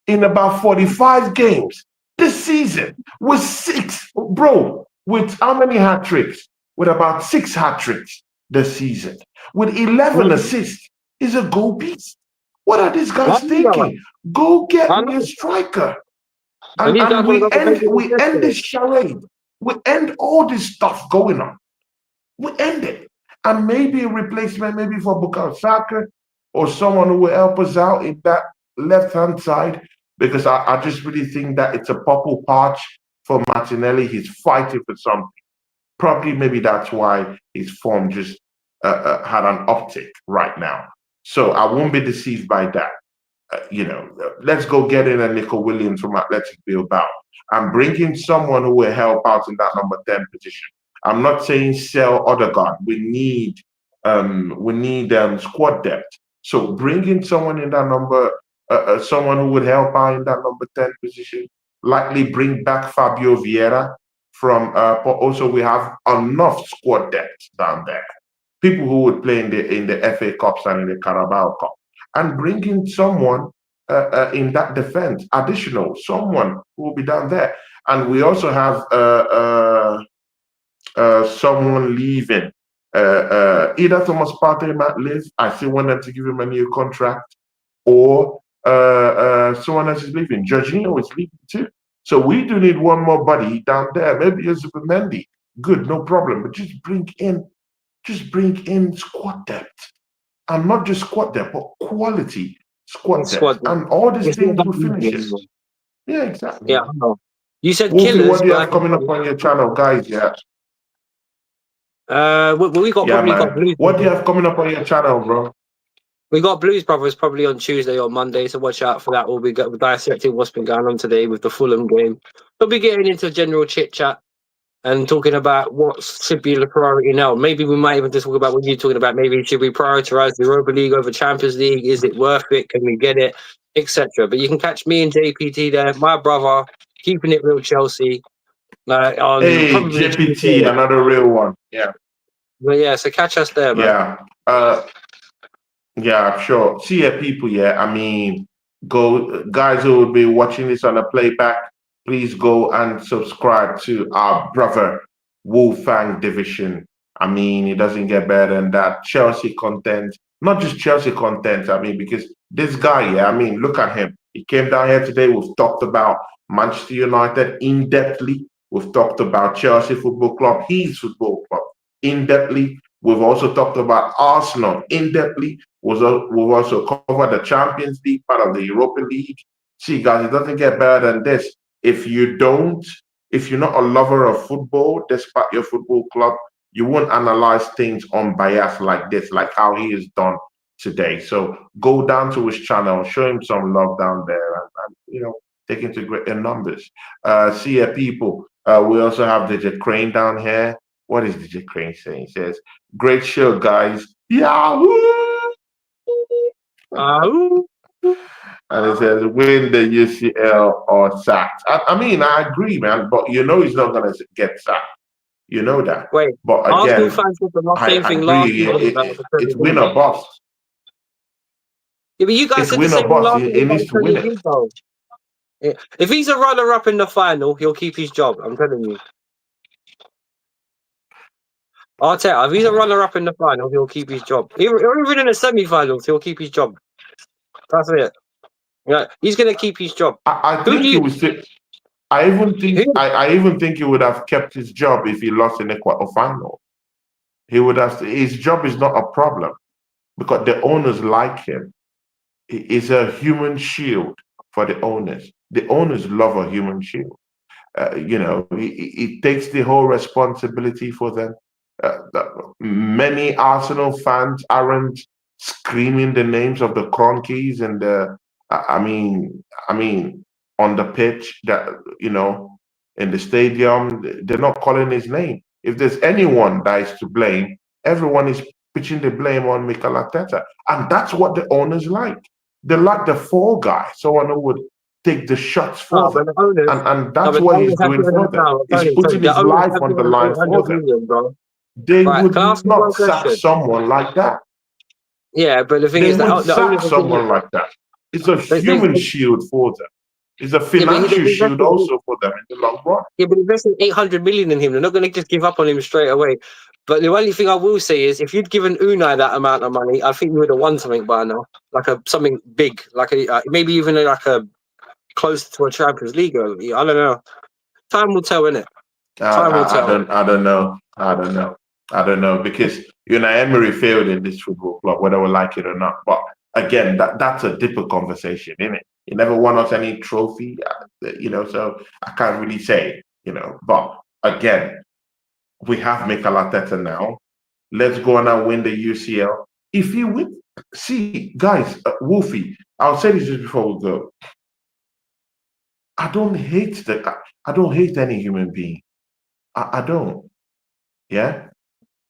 in about 45 games this season with 6, bro. With how many hat tricks? With about 6 hat tricks this season. With 11 assists. Is a goal beast. What are these guys thinking? Go get me a striker. And we end this charade. We end all this stuff going on. We end it. And maybe a replacement, maybe for Bukayo Saka or someone who will help us out in that left-hand side. Because I just really think that it's a purple patch for Martinelli. He's fighting for something. Probably maybe that's why his form just had an uptick right now. So I won't be deceived by that. Let's go get in a Nico Williams from Athletic Bilbao and bring in someone who will help out in that number 10 position. I'm not saying sell Odegaard. We need squad depth. So bring in someone in that number, someone who would help out in that number 10 position. Likely bring back Fabio Vieira from. But also we have enough squad depth down there. People who would play in the FA Cups and in the Carabao Cup. And bring in someone in that defense, additional, someone who will be down there. And we also have someone leaving. Either Thomas Partey might leave. I still want them to give him a new contract. Or someone else is leaving. Jorginho is leaving too. So we do need one more buddy down there. Maybe a Zubimendi. Good, no problem. But just bring in squad depth. And not just squad depth, but quality squad depth. And all these things will finish it. Yeah, exactly. Yeah, I know. You said Wolfie, killers. what do you have coming up on your channel, guys? Yeah. We got Blues. What do you have coming up on your channel, bro? We got Blues Brothers probably on Tuesday or Monday, so watch out for that. We'll be dissecting what's been going on today with the Fulham game. We'll be getting into general chit chat and talking about what should be the priority now. Maybe we might even just talk about what you're talking about. Maybe should we prioritize the Europa League over Champions League? Is it worth it? Can we get it? Etc. But you can catch me and JPT there, my brother, keeping it real Chelsea. Hey, JPT, another real one. Yeah. But yeah, so catch us there, man. Yeah. Yeah, sure. See ya, people. Yeah, I mean, go guys who will be watching this on a playback. Please go and subscribe to our brother Wolfang Division. I mean, it doesn't get better than that. Chelsea content, not just Chelsea content. I mean, because this guy, yeah, I mean, look at him. He came down here today. We've talked about Manchester United in-depthly. We've talked about Chelsea Football Club, his football club, in-depthly. We've also talked about Arsenal in-depthly. We've also covered the Champions League, part of the Europa League. See, guys, it doesn't get better than this. If you're not a lover of football, despite your football club, you won't analyze things unbiased like this, like how he has done today. So go down to his channel, show him some love down there, and take him to greater numbers. See ya, people. We also have DJ Crane down here. What is DJ Crane saying? He says, "Great show, guys." Yahoo! And it says, "Win the UCL or sacked." I mean, I agree, man, but he's not going to get sacked. You know that. Wait, but again, Arsenal fans did the same thing agree, last season. it's win or bust. Yeah, but you guys said the same thing last season. He needs to win it. Yeah. If he's a runner-up in the final, he'll keep his job. I'm telling you. Arteta, if he's a runner-up in the final, he'll keep his job. Even in the semi-finals, he'll keep his job. That's it. Yeah, he's going to keep his job. I think he would still. I even think he would have kept his job if he lost in the quarterfinal. He would have. His job is not a problem because the owners like him. He's a human shield for the owners. The owners love a human shield. He takes the whole responsibility for them. Many Arsenal fans aren't screaming the names of the Cronkies and the. I mean, on the pitch, that in the stadium, they're not calling his name. If there's anyone that is to blame, everyone is pitching the blame on Mikel Arteta, and that's what the owners like. They like the fall guy, someone who would take the shots for them, and that's what he's doing for them. He's putting his life on the line for them. They would not sack someone like that. Yeah, but the thing is, they would sack someone like that. It's a human shield for them. It's a financial shield also for them in the long run. Yeah, but investing 800 million in him, they're not going to just give up on him straight away. But the only thing I will say is, if you'd given Unai that amount of money, I think you would have won something by now, like something big, like maybe even like a close to a Champions League. I don't know. Time will tell, innit? Time will tell. I don't know because Unai Emery failed in this football club, whether we like it or not. But again, that's a deeper conversation, isn't it? He never won us any trophy, so I can't really say, But again, we have Mikel Arteta now. Let's go on and win the UCL. If he win, see, guys, Wolfie, I'll say this just before we go. I don't hate any human being. I don't. Yeah?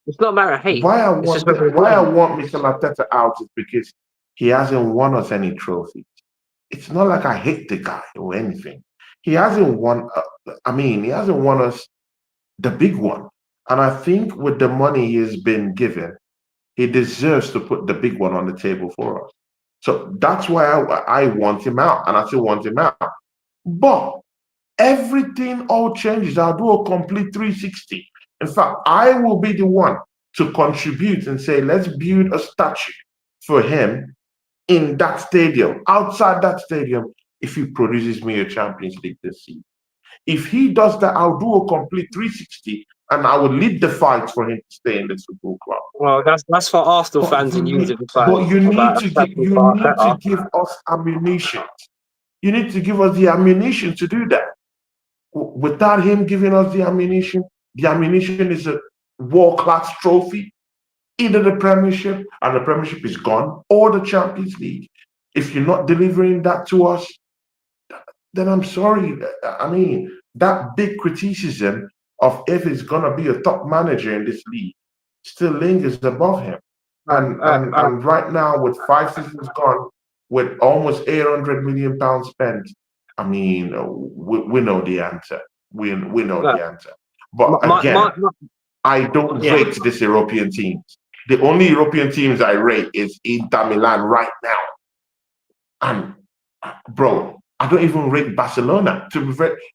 It's not a matter of hate. Why I want Mikel Arteta out is because he hasn't won us any trophies. It's not like I hate the guy or anything. He hasn't won. He hasn't won us the big one. And I think with the money he has been given, he deserves to put the big one on the table for us. So that's why I want him out, and I still want him out. But everything all changes. I'll do a complete 360. In fact, I will be the one to contribute and say, let's build a statue for him in that stadium, outside that stadium, if he produces me a Champions League this season. If he does that, I'll do a complete 360 and I will lead the fight for him to stay in this football club. Well, that's for Arsenal fans and you to decide. But you need to give us ammunition. You need to give us the ammunition to do that. Without him giving us the ammunition is a world-class trophy. Either the Premiership, and the Premiership is gone, or the Champions League. If you're not delivering that to us, then I'm sorry. That big criticism of if he's going to be a top manager in this league still lingers above him. And right now, with 5 seasons gone, with almost £800 million spent, we know the answer. We know the answer. But I don't rate these European teams. The only European teams I rate is Inter Milan right now. And, bro, I don't even rate Barcelona.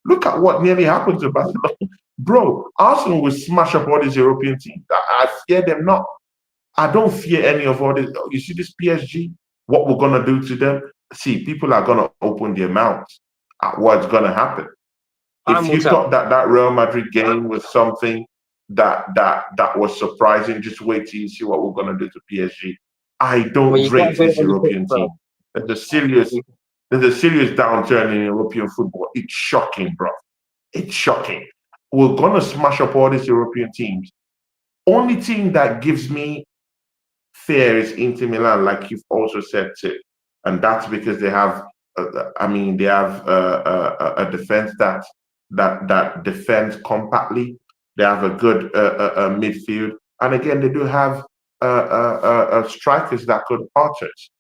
Look at what nearly happened to Barcelona. Bro, Arsenal will smash up all these European teams. I fear them not. I don't fear any of all this. You see this PSG? What we're going to do to them? see, people are going to open their mouths at what's going to happen. Time If will you tell. thought that Real Madrid game was something that was surprising, just wait till you see what we're going to do to PSG. I Well, don't you got to rate do it this on the pitch European team. first. There's a serious there's a serious downturn in European football. It's shocking, bro. It's shocking. We're gonna smash up all these European teams. Only team that gives me fear is Inter Milan, like you've also said too, and that's because they have. They have a defense that defends compactly. They have a good midfield, and again, they do have strikers that could hurt us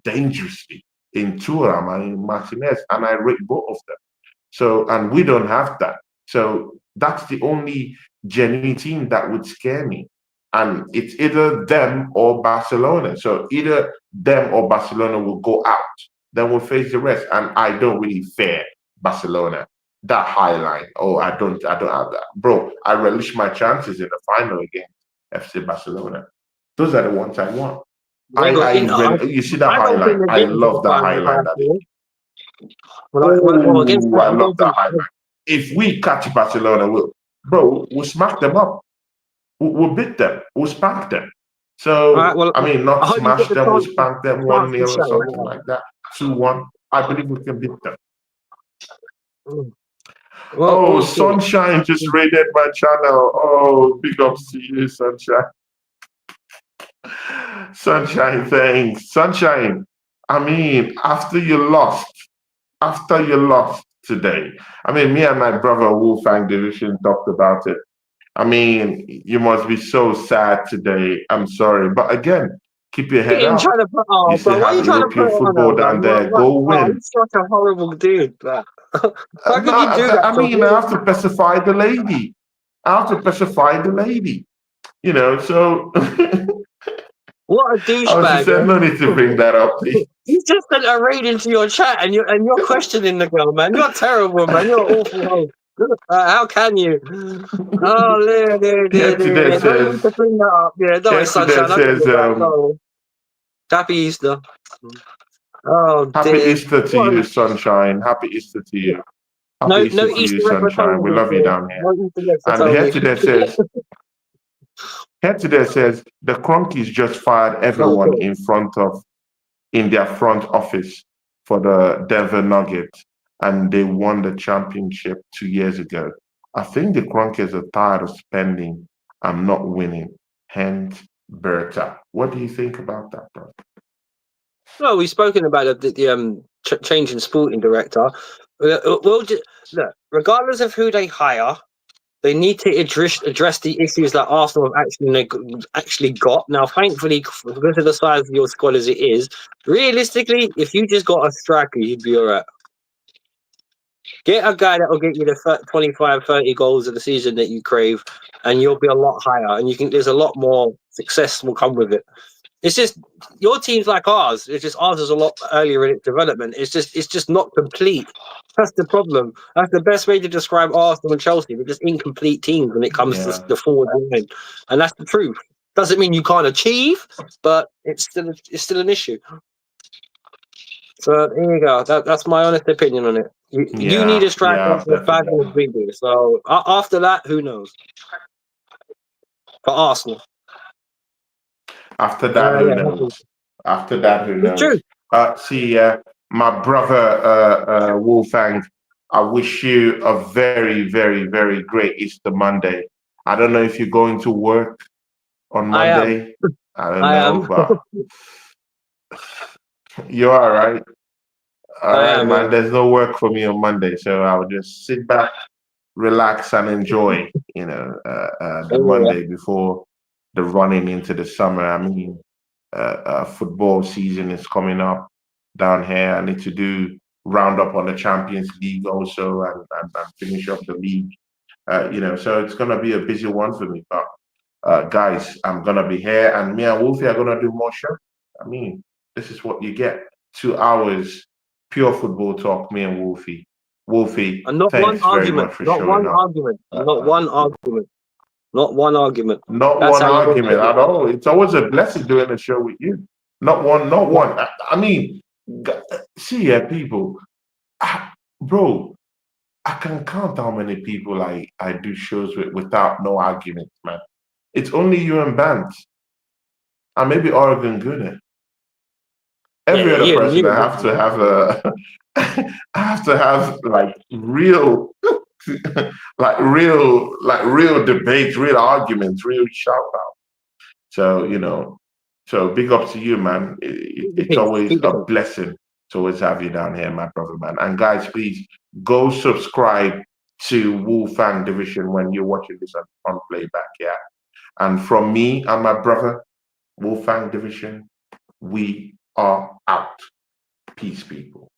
dangerously in Thuram and in Martinez, and I rate both of them. So, and we don't have that. So that's the only genuine team that would scare me. And it's either them or Barcelona. So either them or Barcelona will go out. Then we'll face the rest. And I don't really fear Barcelona. That high line. Oh, I don't have that. Bro, I relish my chances in the final against FC Barcelona. Those are the ones I want. They got in. You see that I don't think highline. they're I getting to the love that final highline that they. personally. Well, against Oh, that, I I love don't that think. highlight. If we catch Barcelona, we'll smack them up. We'll beat them. We'll spank them. All right. So, Well, I mean, I not hope you get smash the them, we'll chance, spank them chance 1 to 0 or show. something like that. 2-1. I believe we can beat them. Mm. Well, Oh, we'll see. Sunshine just raided my channel. Oh, big ups to you, Sunshine. Sunshine, thanks. Sunshine, I mean, after you lost today, I mean, me and my brother Wolfgang Division talked about it. I mean, you must be so sad today. I'm sorry. But again, keep your head You up. trying to put, You oh, still bro, why are have you trying to put European it on football her, down man? there. Go Oh, win. you're such a horrible dude, man. How No, can you do that? I mean, I have to pacify the lady. I have to pacify the lady. So What a she douchebag, said, man. no need to bring that up. You just sent a raid into your chat and you're questioning the girl, man. You're terrible, man. You're an awful host. How can you? Oh, Here today don't need says, to bring that up. Yeah, no, here it's today sunshine. I get says, it back. No. Happy Easter. Oh Happy dear. Easter to What? you, Sunshine. Happy Easter to you. Happy No, Easter no to you, Easter egg for Sunshine. We Tony. love you down here. No Easter egg for And here Tony. today says, the Cronkies just fired everyone Okay. in their front office for the Denver Nuggets, and they won the championship 2 years ago. I think the Cronkies are tired of spending and not winning. Hence, Berta. What do you think about that, bro? Well, we've spoken about the change in sporting director. We'll just, look, regardless of who they hire, they need to address the issues that Arsenal have actually got. Now, thankfully, because of the size of your squad as it is, realistically, if you just got a striker, you'd be all right. Get a guy that will get you the 25, 30 goals of the season that you crave, and you'll be a lot higher. And there's a lot more success will come with it. It's just your team's like ours. It's just ours is a lot earlier in its development. It's just not complete. That's the problem. That's the best way to describe Arsenal and Chelsea. They're just incomplete teams when it comes to the forward line, and that's the truth. Doesn't mean you can't achieve, but it's still an issue. So here you go. That's my honest opinion on it. You need a striker as bad as we do. So after that, who knows? For Arsenal. After that, who knows? After that, who knows? True. My brother Wolfgang, I wish you a very, very, very great Easter Monday. I don't know if you're going to work on Monday. I don't know, but you are, right? All right, man. There's no work for me on Monday, so I'll just sit back, relax, and enjoy, the Monday before the running into the summer. I mean, football season is coming up down here. I need to round up on the Champions League also and finish up the league. So it's gonna be a busy one for me. But guys, I'm gonna be here, and me and Wolfie are gonna do more show. I mean, this is what you get: 2 hours pure football talk. Me and Wolfie. Wolfie, and not thanks one very argument. much for Not showing one up. argument. Not one argument. Not one argument. Not That's one how you argument at all. It's always a blessing doing a show with you. Not one, not Yeah, one. I mean, see here, people, bro. I can count how many people I do shows with without no arguments, man. It's only you and Bant, and maybe Oregon Gunner. yeah, Every other yeah. person, I You, have to have a, I have to have like real, like real debates, real arguments, real shout out. So so big up to you, man. keep the It's peace. always Keep the a peace. blessing to always have you down here, my brother, man. And guys, please go subscribe to Wolfang Division when you're watching this on playback, yeah. And from me and my brother, Wolfang Division, we are out. Peace, people.